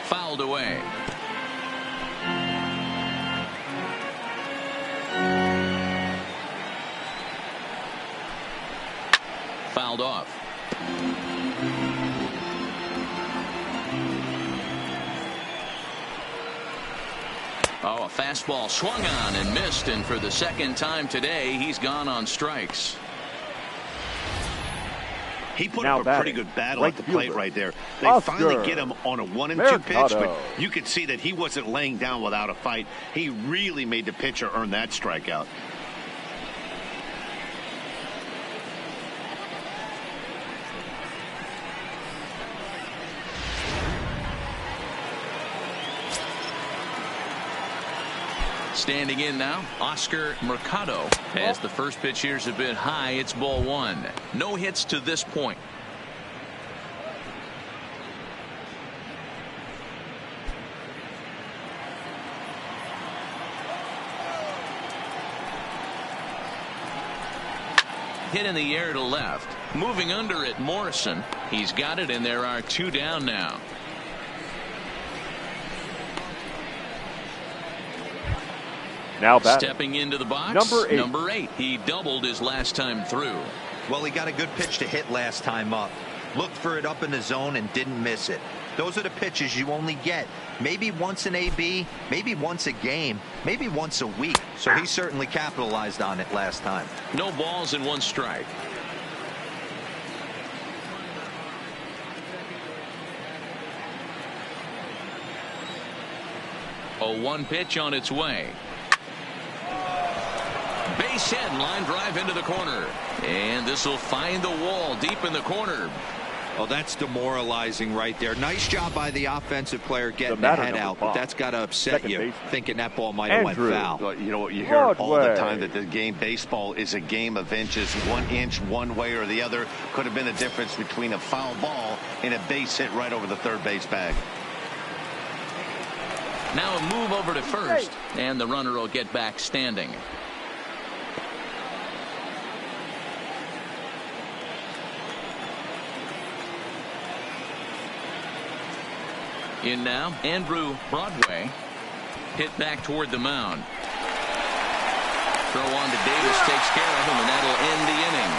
Fouled away. Fouled off. Oh, a fastball swung on and missed, and for the second time today, he's gone on strikes. He put Now up a pretty batting, good battle right at the plate fielder, right there. They Oscar finally get him on a 1-2 pitch, but Mercado. you could see that he wasn't laying down without a fight. He really made the pitcher earn that strikeout. Standing in now, Oscar Mercado. As the first pitch here's a bit high, it's ball 1. No hits to this point. Hit in the air to left. Moving under it, Morrison. He's got it, and there are 2 down now. Now batting, Stepping into the box, number 8. He doubled his last time through. Well, he got a good pitch to hit last time up. Looked for it up in the zone and didn't miss it. Those are the pitches you only get maybe once in AB, maybe once a game, maybe once a week. So he certainly capitalized on it last time. No balls and 1 strike. A 1 pitch on its way. Base hit, line drive into the corner. And this will find the wall deep in the corner. Oh, that's demoralizing right there. Nice job by the offensive player getting the batter, head number out, 5. but that's got to upset Second you, baseman, thinking that ball might have went Andrew. foul. Well, you know what you hear all the Broadway. time, that the game baseball is a game of inches. 1 inch one way or the other could have been the difference between a foul ball and a base hit right over the third base bag. Now a move over to first, and the runner will get back standing. In now, Andrew Broadway. Hit back toward the mound. Throw on to Davis, takes care of him, and that'll end the inning.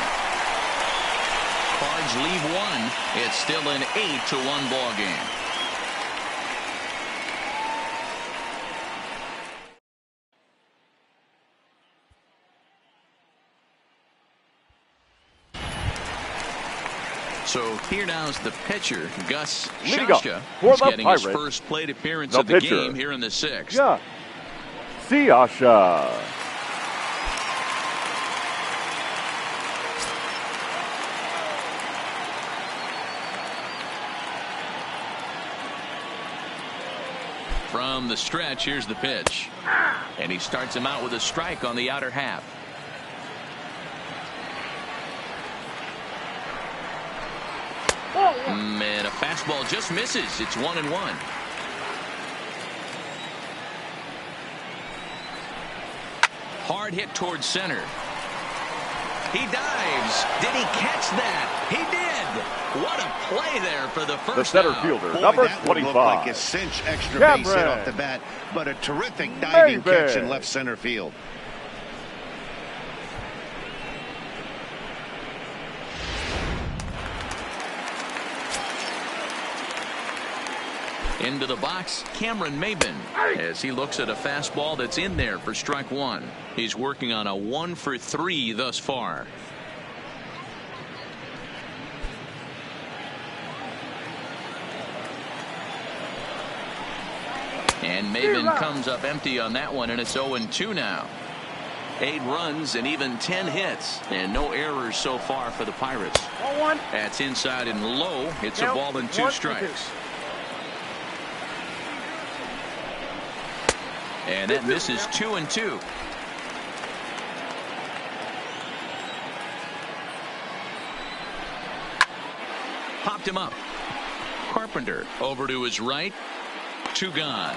Cards leave 1. It's still an 8-1 ball game. So here now is the pitcher, Gus Shasha, for who's the getting his Pirates, first plate appearance the of the pitcher, game here in the 6th. Gus Shasha. From the stretch, here's the pitch. And he starts him out with a strike on the outer half. And a fastball just misses. It's 1-1. Hard hit towards center. He dives. Did he catch that? He did. What a play there for the first The center out. fielder, Boy, number that would 25. look like a cinch extra base hit off the bat, but a terrific diving catch in left center field. Into the box, Cameron Maben, as he looks at a fastball that's in there for strike one. He's working on a 1-for-3 thus far. And Maben comes up empty on that one, and it's 0-2 now. 8 runs and even 10 hits, and no errors so far for the Pirates. That's inside and low. It's a ball and 2 strikes. And that misses 2-2. Popped him up. Carpenter over to his right. 2 gone.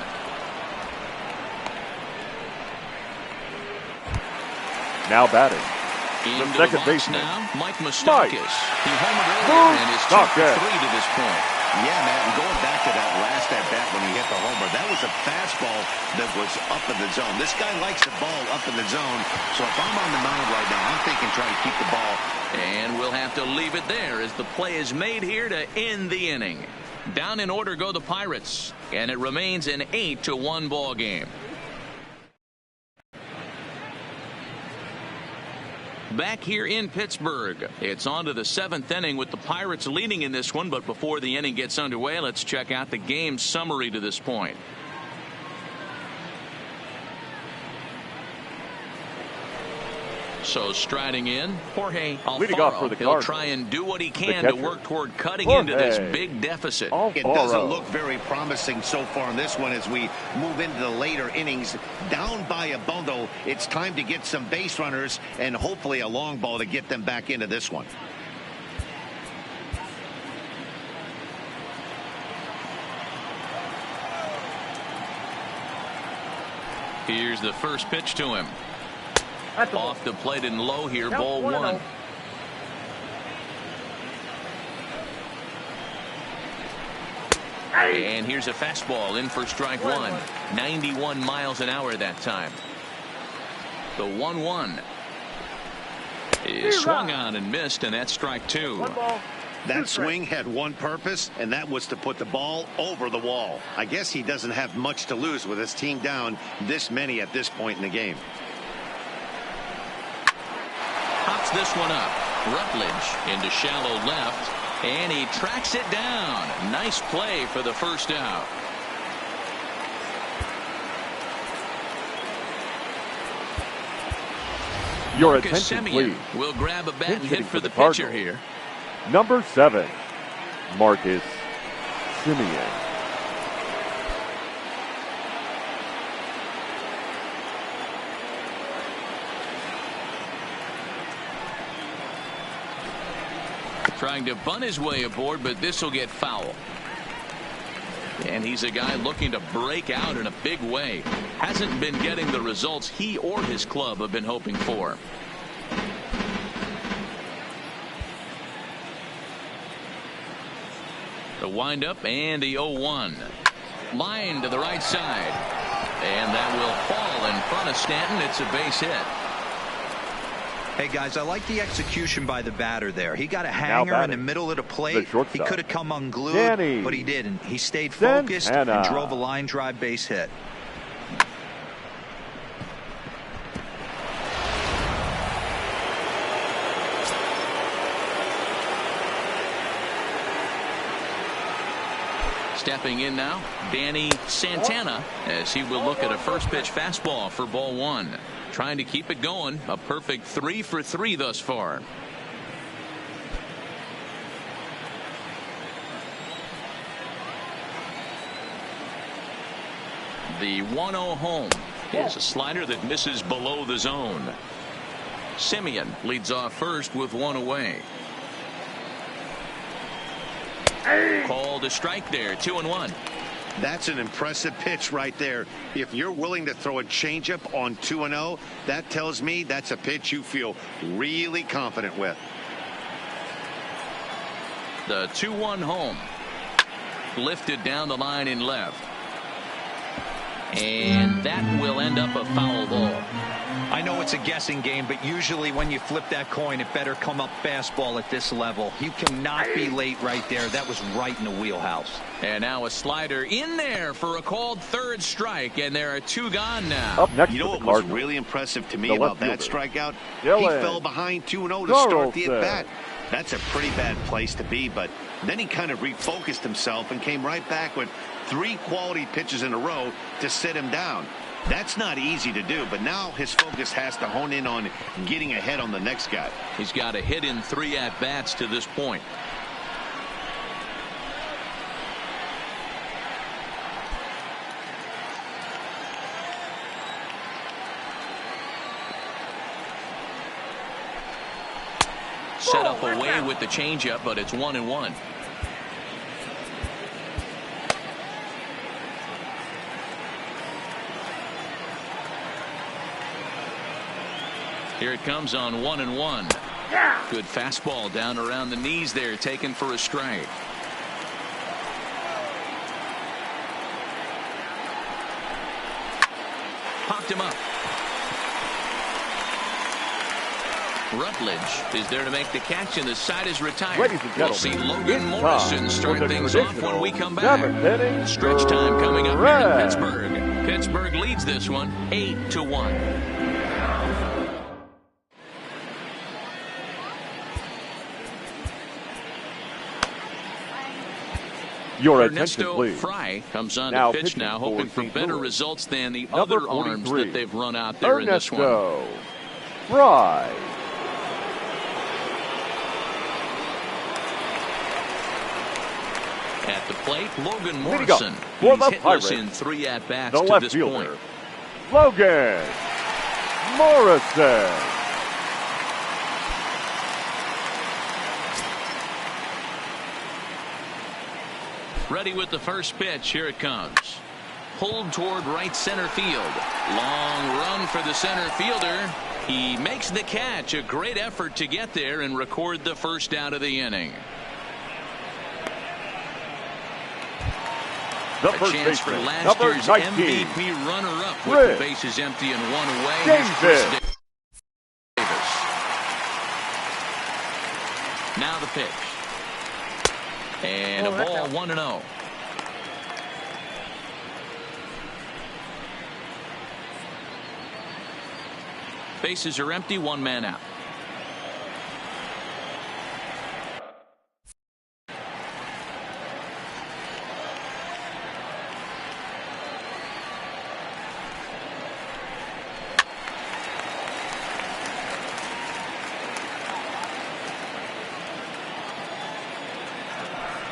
Now batting. Into the second box baseman, now, Mike Moustakas. He homered earlier and is 2 for 3 to this point. Yeah, Matt, and going back to that last at-bat when he hit the homer, that was a fastball that was up in the zone. This guy likes the ball up in the zone, so if I'm on the mound right now, I'm thinking try to keep the ball. And we'll have to leave it there as the play is made here to end the inning. Down in order go the Pirates, and it remains an 8-1 ball game. Back here in Pittsburgh, it's on to the 7th inning with the Pirates leading in this one. But before the inning gets underway, let's check out the game summary to this point. So striding in, Jorge Leading off for Alfaro. the He'll Cardinals, try and do what he can the to work toward cutting Jorge into this big deficit. It doesn't look very promising so far in this one as we move into the later innings. Down by a bundle, it's time to get some base runners and hopefully a long ball to get them back into this one. Here's the first pitch to him. Off the plate and low here, ball 1. And here's a fastball in for strike 1. 91 miles an hour that time. The 1-1 is swung on and missed, and that's strike 2. That swing had one purpose, and that was to put the ball over the wall. I guess he doesn't have much to lose with his team down this many at this point in the game. Pops this one up. Rutledge into shallow left, and he tracks it down. Nice play for the first out. Your Marcus attention, Semien please. will grab a bat and Pinch hit hitting for the Cardinals. pitcher here. Number 7, Marcus Semien. Trying to bunt his way aboard, but this will get foul. And he's a guy looking to break out in a big way. Hasn't been getting the results he or his club have been hoping for. The windup and the 0-1. Line to the right side. And that will fall in front of Stanton. It's a base hit. Hey, guys, I like the execution by the batter there. He got a hanger in the middle of the plate. He could have come unglued, but he didn't. He stayed focused and drove a line drive base hit. Stepping in now, Danny Santana, as he will look at a first pitch fastball for ball 1. Trying to keep it going. A perfect 3 for 3 thus far. The 1-0 home is a slider that misses below the zone. Simeon leads off first with one away. Called a strike there, 2-1. That's an impressive pitch right there. If you're willing to throw a changeup on 2-0, that tells me that's a pitch you feel really confident with. The 2-1 home. Lifted down the line in left. And that will end up a foul ball. I know it's a guessing game, but usually when you flip that coin, it better come up fastball at this level. You cannot be late right there. That was right in the wheelhouse. And now a slider in there for a called third strike, and there are two gone now. Up next, you know what was really impressive to me about that strikeout? He fell behind 2-0 to start the at-bat. That's a pretty bad place to be, but then he kind of refocused himself and came right back with 3 quality pitches in a row to sit him down. That's not easy to do, but now his focus has to hone in on getting ahead on the next guy. He's got a hit in 3 at-bats to this point. Set up away with the changeup, but it's 1-1. Here it comes on 1-1. Good fastball down around the knees there, taken for a strike. Popped him up. Rutledge is there to make the catch, and the side is retired. We'll see Logan Morrison start things off when we come back. Stretch time coming up here in Pittsburgh. Pittsburgh leads this one 8-1. Your attention, Ernesto please. Fry comes on to pitch now, hoping for better results than the other arms that they've run out there in this one. Ernesto Fry. At the plate, Logan Morrison. For He's the hitless Pirates, in 3 at-bats the to left this fielder, point. Logan Morrison. Ready with the first pitch. Here it comes. Pulled toward right center field. Long run for the center fielder. He makes the catch. A great effort to get there and record the first out of the inning. The A first chance for baseman, last number year's 19. MVP runner-up with the bases empty and one away. Here's Davis. Chris Davis. Now the pitch. And a ball, 1-0. Bases are empty, one man out.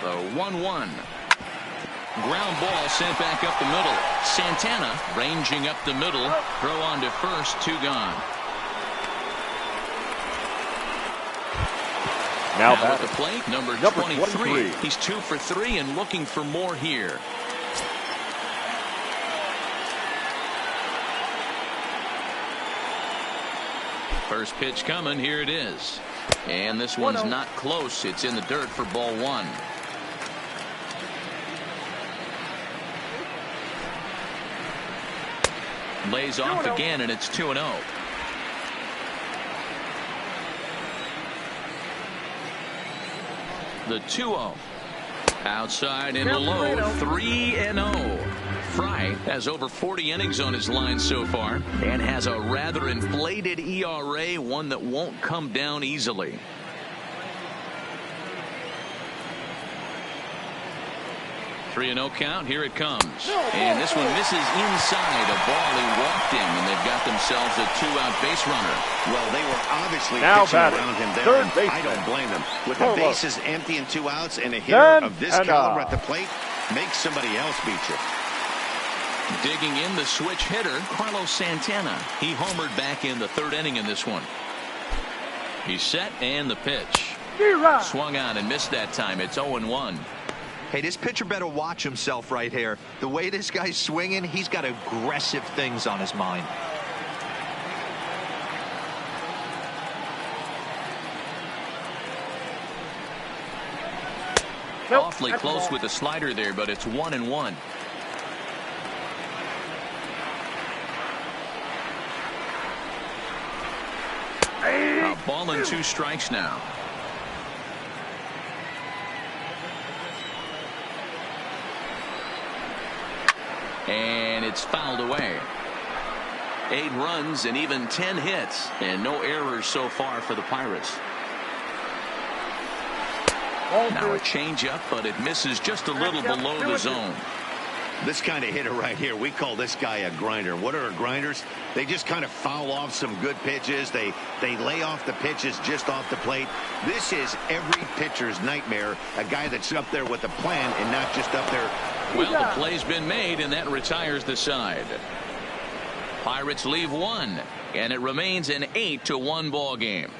The 1-1. Ground ball sent back up the middle. Santana ranging up the middle. Throw on to first, 2 gone. Now at the plate, number 23. He's 2 for 3 and looking for more here. First pitch coming. Here it is. And this one's not close. It's in the dirt for ball 1. Lays off again, and it's 2-0. The 2-0. Outside and low, 3-0. Fry has over 40 innings on his line so far and has a rather inflated ERA, one that won't come down easily. Three and 0 count. Here it comes. And this one misses inside. A ball he walked in, and they've got themselves a 2-out base runner. Well, they were obviously now pitching around him there. Third And baseman. I don't blame them. With the bases empty and 2 outs and a hitter of this caliber at the plate, makes somebody else beat you. Digging in the switch hitter, Carlos Santana. He homered back in the third inning in this one. He's set, and the pitch. Swung on and missed that time. It's 0-1. Hey, this pitcher better watch himself right here. The way this guy's swinging, he's got aggressive things on his mind. Awfully close with the slider there, but it's 1-1. A ball and 2 strikes now. And it's fouled away. 8 runs and even 10 hits, and no errors so far for the Pirates. Now a changeup, but it misses just a little below the zone. This kind of hitter right here, we call this guy a grinder. What are grinders? They just kind of foul off some good pitches. They lay off the pitches just off the plate. This is every pitcher's nightmare, a guy that's up there with a plan and not just up there. Well, the play's been made, and that retires the side. Pirates leave 1, and it remains an 8-1 ball game.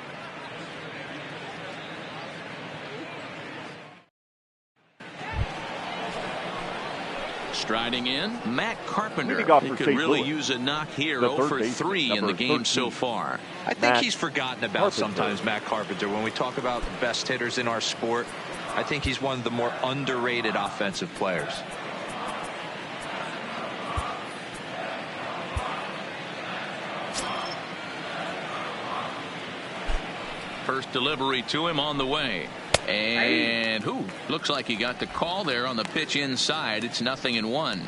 Striding in, Matt Carpenter. He could really use a knock here. 0 for 3 in the game so far. I think he's forgotten about sometimes, Matt Carpenter. When we talk about the best hitters in our sport, I think he's one of the more underrated offensive players. First delivery to him on the way. And looks like he got the call there on the pitch inside. It's 0-1.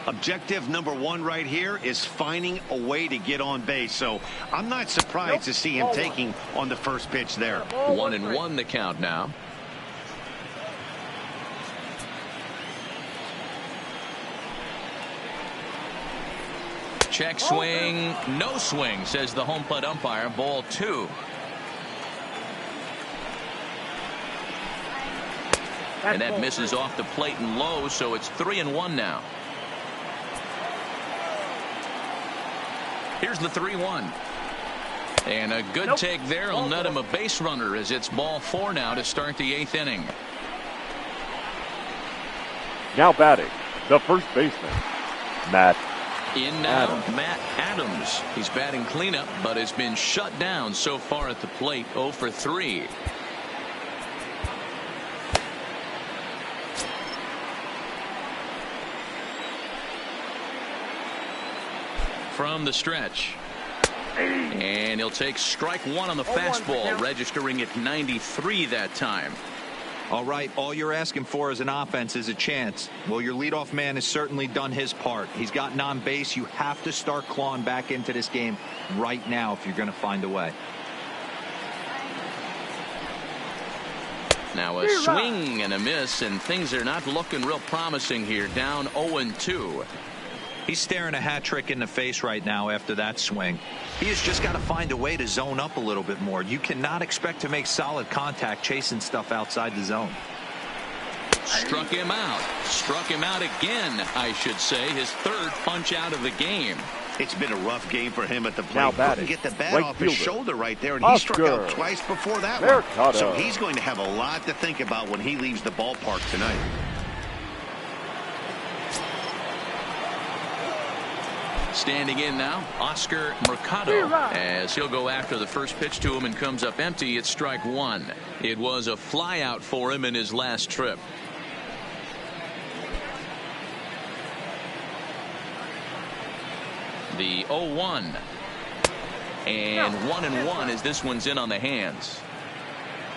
Objective number 1 right here is finding a way to get on base. So I'm not surprised to see him taking on the first pitch there. 1-1 the count now. Check swing, no swing, says the home plate umpire. Ball 2. And that misses off the plate and low, so it's 3-1 now. Here's the 3-1. And a good take there will net him a base runner, as it's ball 4 now to start the 8th inning. Now batting, the first baseman, Matt In now, Adams. Matt Adams. He's batting cleanup, but has been shut down so far at the plate. 0 for 3. From the stretch. And he'll take strike 1 on the fastball, registering at 93 that time. All right, all you're asking for as an offense is a chance. Well, your leadoff man has certainly done his part. He's gotten on base. You have to start clawing back into this game right now if you're going to find a way. Now a swing and a miss, and things are not looking real promising here. Down 0-2. He's staring a hat trick in the face right now after that swing. He has just got to find a way to zone up a little bit more. You cannot expect to make solid contact chasing stuff outside the zone. Struck him out. Struck him out again, I should say. His 3rd punch out of the game. It's been a rough game for him at the Now plate. batting, Couldn't get the bat right off his fielder, shoulder right there, and he struck Oscar out twice before that Mercado. one. So he's going to have a lot to think about when he leaves the ballpark tonight. Standing in now, Oscar Mercado, as he'll go after the first pitch to him and comes up empty. It's strike 1. It was a flyout for him in his last trip. The 0-1. And 1-1 as this one's in on the hands.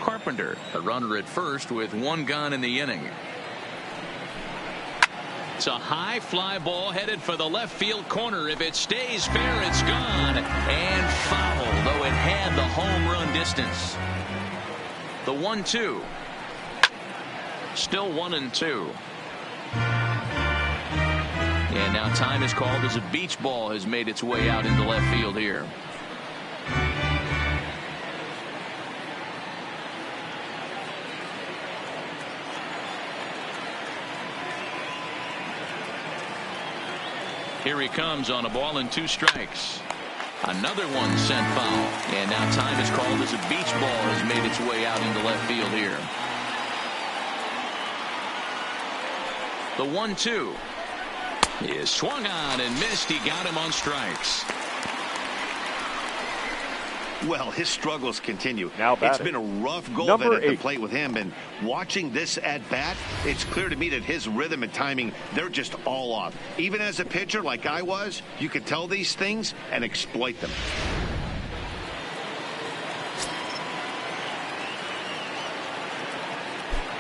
Carpenter, a runner at first with 1 gone in the inning. It's a high fly ball headed for the left field corner. If it stays fair, it's gone. And foul, though it had the home run distance. The 1-2. Still 1-2. And now time is called as a beach ball has made its way out into left field here. Here he comes on a ball and 2 strikes. Another one sent foul. And now time is called as a beach ball has made its way out into left field here. The 1-2 is swung on and missed. He got him on strikes. Well, his struggles continue. Now it's been a rough go of it at the plate with him, and watching this at bat, it's clear to me that his rhythm and timing, they're just all off. Even as a pitcher like I was, you could tell these things and exploit them.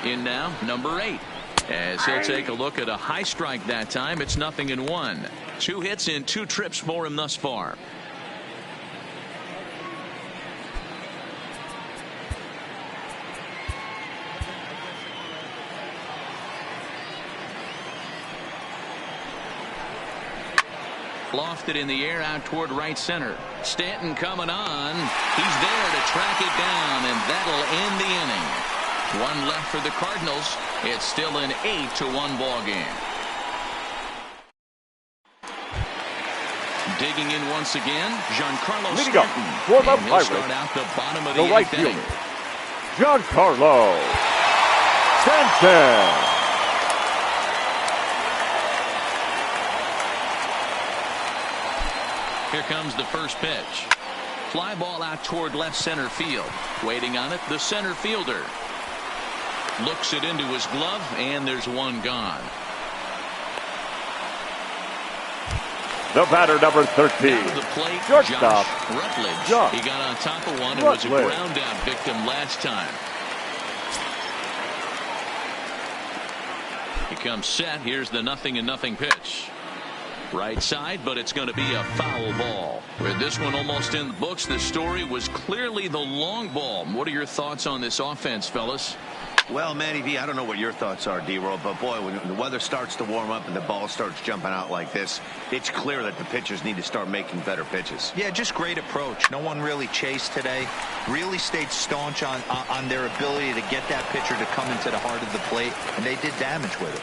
In now, number 8. As he'll take a look at a high strike that time. It's 0-1. 2 hits in 2 trips for him thus far. Lofted in the air out toward right center. Stanton coming on. He's there to track it down, and that'll end the inning. 1 left for the Cardinals. It's still an 8-1 ball game. Digging in once again, Giancarlo Stanton. For the and he'll Pirates, start out the bottom of the right 8th inning. Giancarlo Stanton. Here comes the first pitch. Fly ball out toward left center field. Waiting on it, the center fielder. Looks it into his glove, and there's 1 gone. The batter, number 13. Down to the plate, shortstop Josh Rutledge. Josh He got on top of one and was a ground out victim last time. He comes set. Here's the 0-0 pitch. Right side, but it's going to be a foul ball. With this one almost in the books, the story was clearly the long ball. What are your thoughts on this offense, fellas? Well, Matty V, I don't know what your thoughts are, D-Roll, but boy, when the weather starts to warm up and the ball starts jumping out like this, it's clear that the pitchers need to start making better pitches. Yeah, just great approach. No one really chased today. Really stayed staunch on their ability to get that pitcher to come into the heart of the plate, and they did damage with it.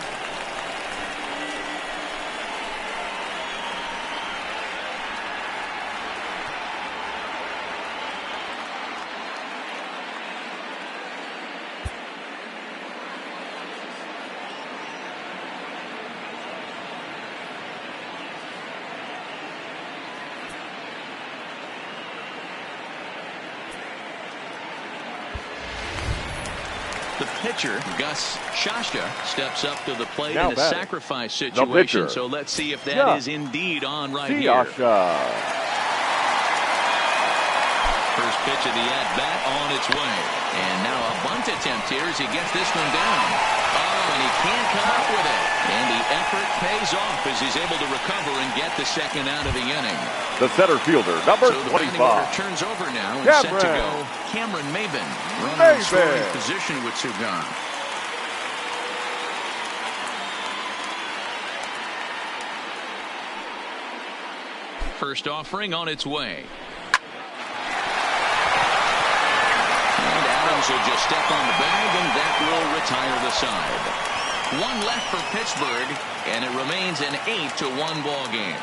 The pitcher, Gus Shasha, steps up to the plate now in a batting. Sacrifice situation. So let's see if that is indeed on right here. First pitch of the at-bat on its way. And now a bunt attempt here as he gets this one down. Oh, and he can't come up with it. And the effort pays off as he's able to recover and get the second out of the inning. The center fielder, number 25. So the batting order turns over now and set to go Cameron Maybin. Runner in scoring position with 2 gone. First offering on its way. And Adams will just step on the bag, and that will retire the side. 1 left for Pittsburgh, and it remains an 8-1 ball game.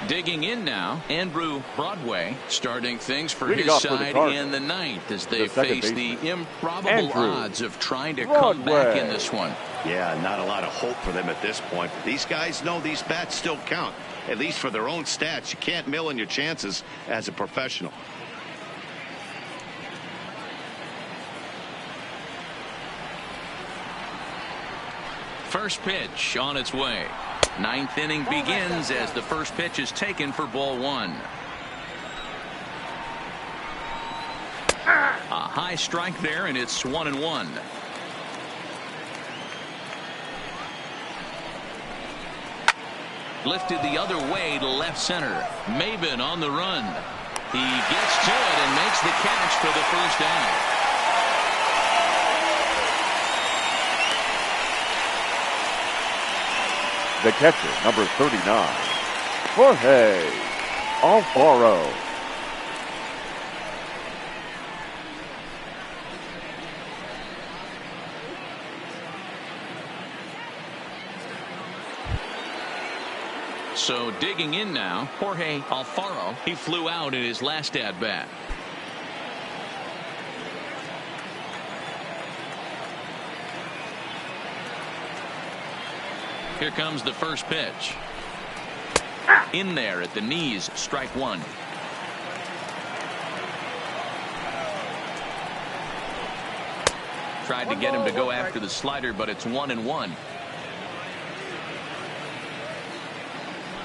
Digging in now, Andrew Broadway starting things for his side in the 9th as they face the improbable odds of trying to come back in this one. Yeah, not a lot of hope for them at this point. These guys know these bats still count, at least for their own stats. You can't mill in your chances as a professional. First pitch on its way. 9th inning begins as the first pitch is taken for ball 1. A high strike there, and it's 1-1. Lifted the other way to left center. Maybin on the run. He gets to it and makes the catch for the first out. The catcher, number 39, Jorge Alfaro. So digging in now, Jorge Alfaro. He flew out in his last at bat. Here comes the first pitch. In there at the knees, strike one. Tried to get him to go after the slider, but it's 1-1.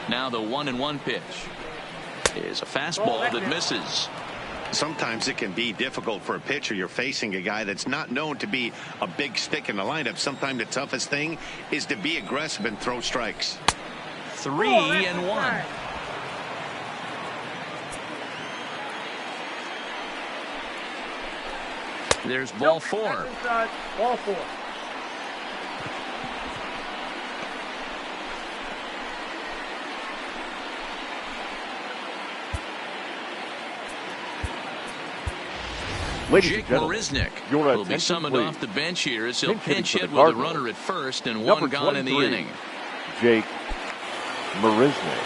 Now the 1-1 pitch is a fastball that misses. Sometimes it can be difficult for a pitcher. You're facing a guy that's not known to be a big stick in the lineup. Sometimes the toughest thing is to be aggressive and throw strikes. 3-1. There's ball four. Ball four. Jake Marisnick will be summoned off the bench here as he'll pinch hit with a runner at first and one gone in the inning. Jake Marisnick.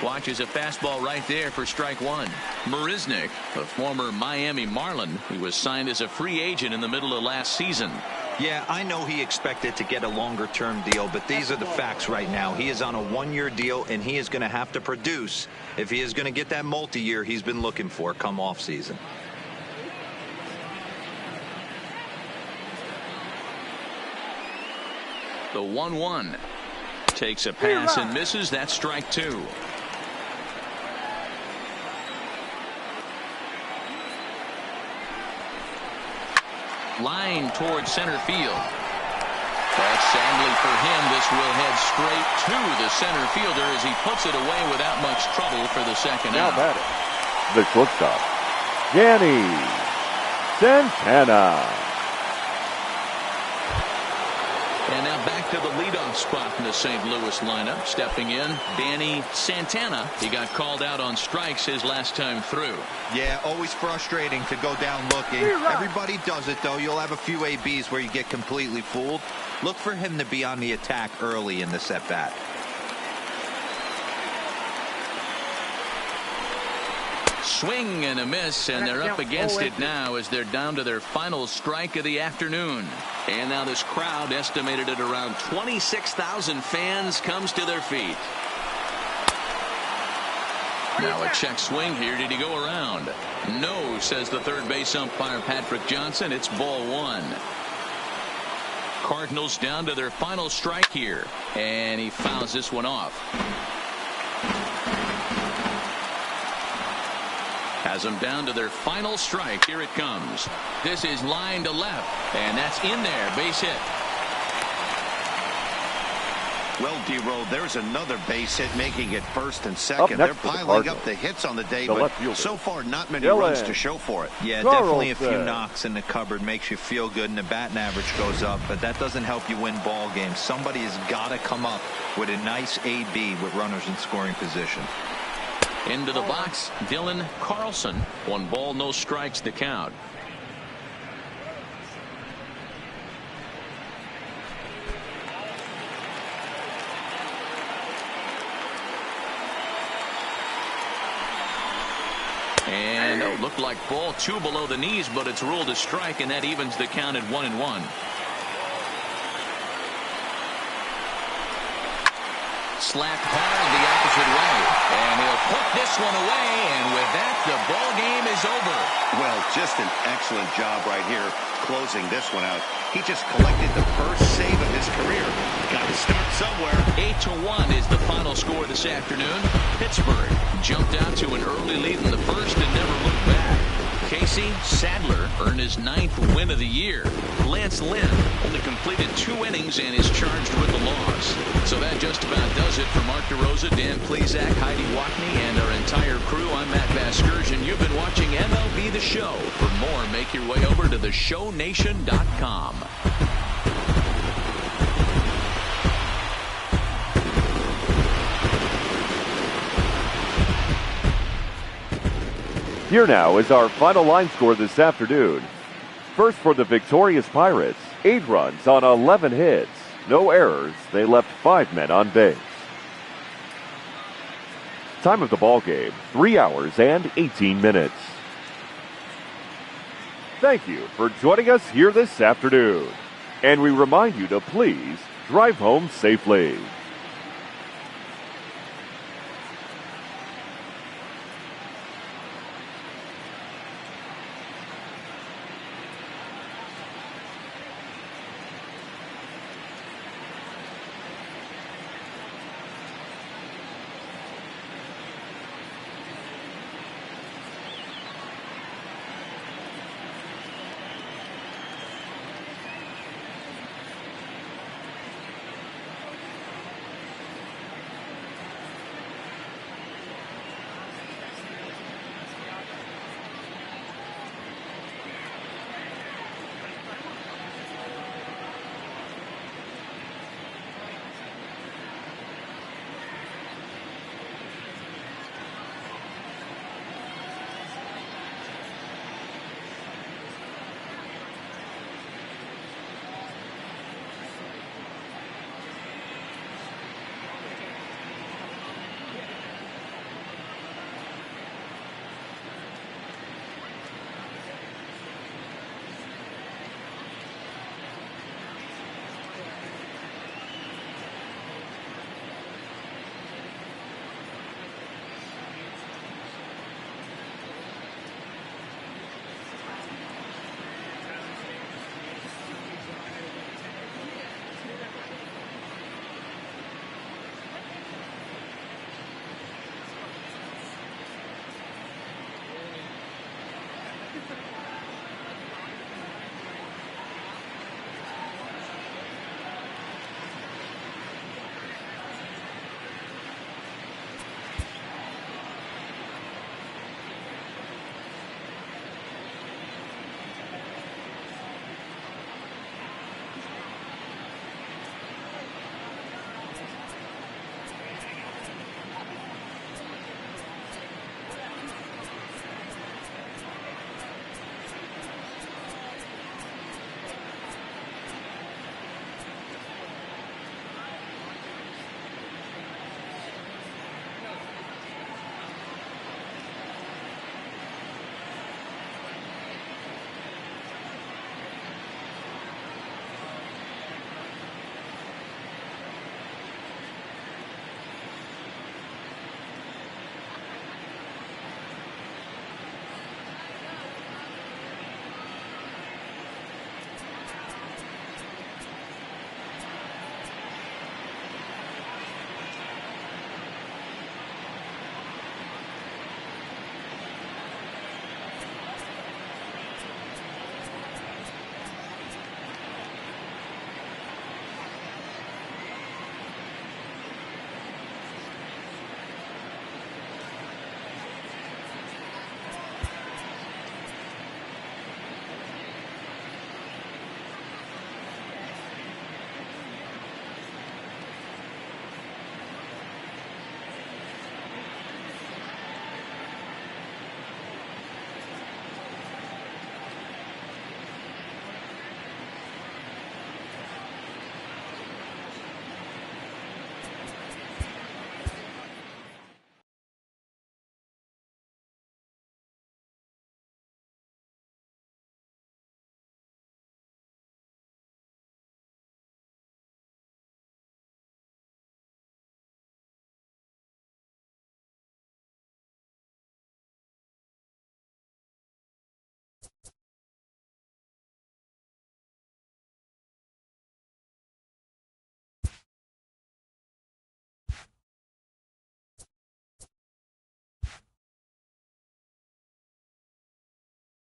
Watches a fastball right there for strike one. Marisnick, a former Miami Marlin, he was signed as a free agent in the middle of last season. Yeah, I know he expected to get a longer-term deal, but these are the facts right now. He is on a one-year deal, and he is going to have to produce if he is going to get that multi-year he's been looking for come off-season. The 1-1 takes a pass and misses. That's strike two. Line towards center field. But sadly for him, this will head straight to the center fielder as he puts it away without much trouble for the second out. Now batting, the shortstop, Danny Santana. And now back to the leadoff spot in the St. Louis lineup. Stepping in, Danny Santana. He got called out on strikes his last time through. Yeah, always frustrating to go down looking. Everybody does it, though. You'll have a few ABs where you get completely fooled. Look for him to be on the attack early in this at-bat. Swing and a miss, and they're up against it now as they're down to their final strike of the afternoon. And now this crowd, estimated at around 26,000 fans, comes to their feet. Now a check swing here. Did he go around? No, says the third base umpire Patrick Johnson. It's ball one. Cardinals down to their final strike here, and he fouls this one off. Has them down to their final strike. Here it comes. This is line to left, and that's in there. Base hit. Well, D-Roll, there's another base hit, making it first and second. They're piling up the hits on the day, but so far not many runs to show for it. Yeah, definitely a few knocks in the cupboard. Makes you feel good, and the batting average goes up, but that doesn't help you win ball games. Somebody has got to come up with a nice AB with runners in scoring position. Into the box, Dylan Carlson. 1 ball, no strikes to count. And looked like ball 2 below the knees, but it's ruled a strike, and that evens the count at 1-1. Slapped hard the opposite way, and he'll put this one away, and with that, the ball game is over. Well, just an excellent job right here closing this one out. He just collected the first save of his career. Got to start somewhere. 8-1 is the final score this afternoon. Pittsburgh jumped out to an early lead in the first and never looked back. Casey Sadler earned his 9th win of the year. Lance Lynn only completed 2 innings and is charged with the loss. So that just about does it for Mark DeRosa, Dan Plesac, Heidi Watney, and our entire crew. I'm Matt Vasgersian. You've been watching MLB The Show. For more, make your way over to theshownation.com. Here now is our final line score this afternoon. First for the victorious Pirates, 8 runs on 11 hits. No errors. They left 5 men on base. Time of the ball game, 3 hours and 18 minutes. Thank you for joining us here this afternoon. And we remind you to please drive home safely.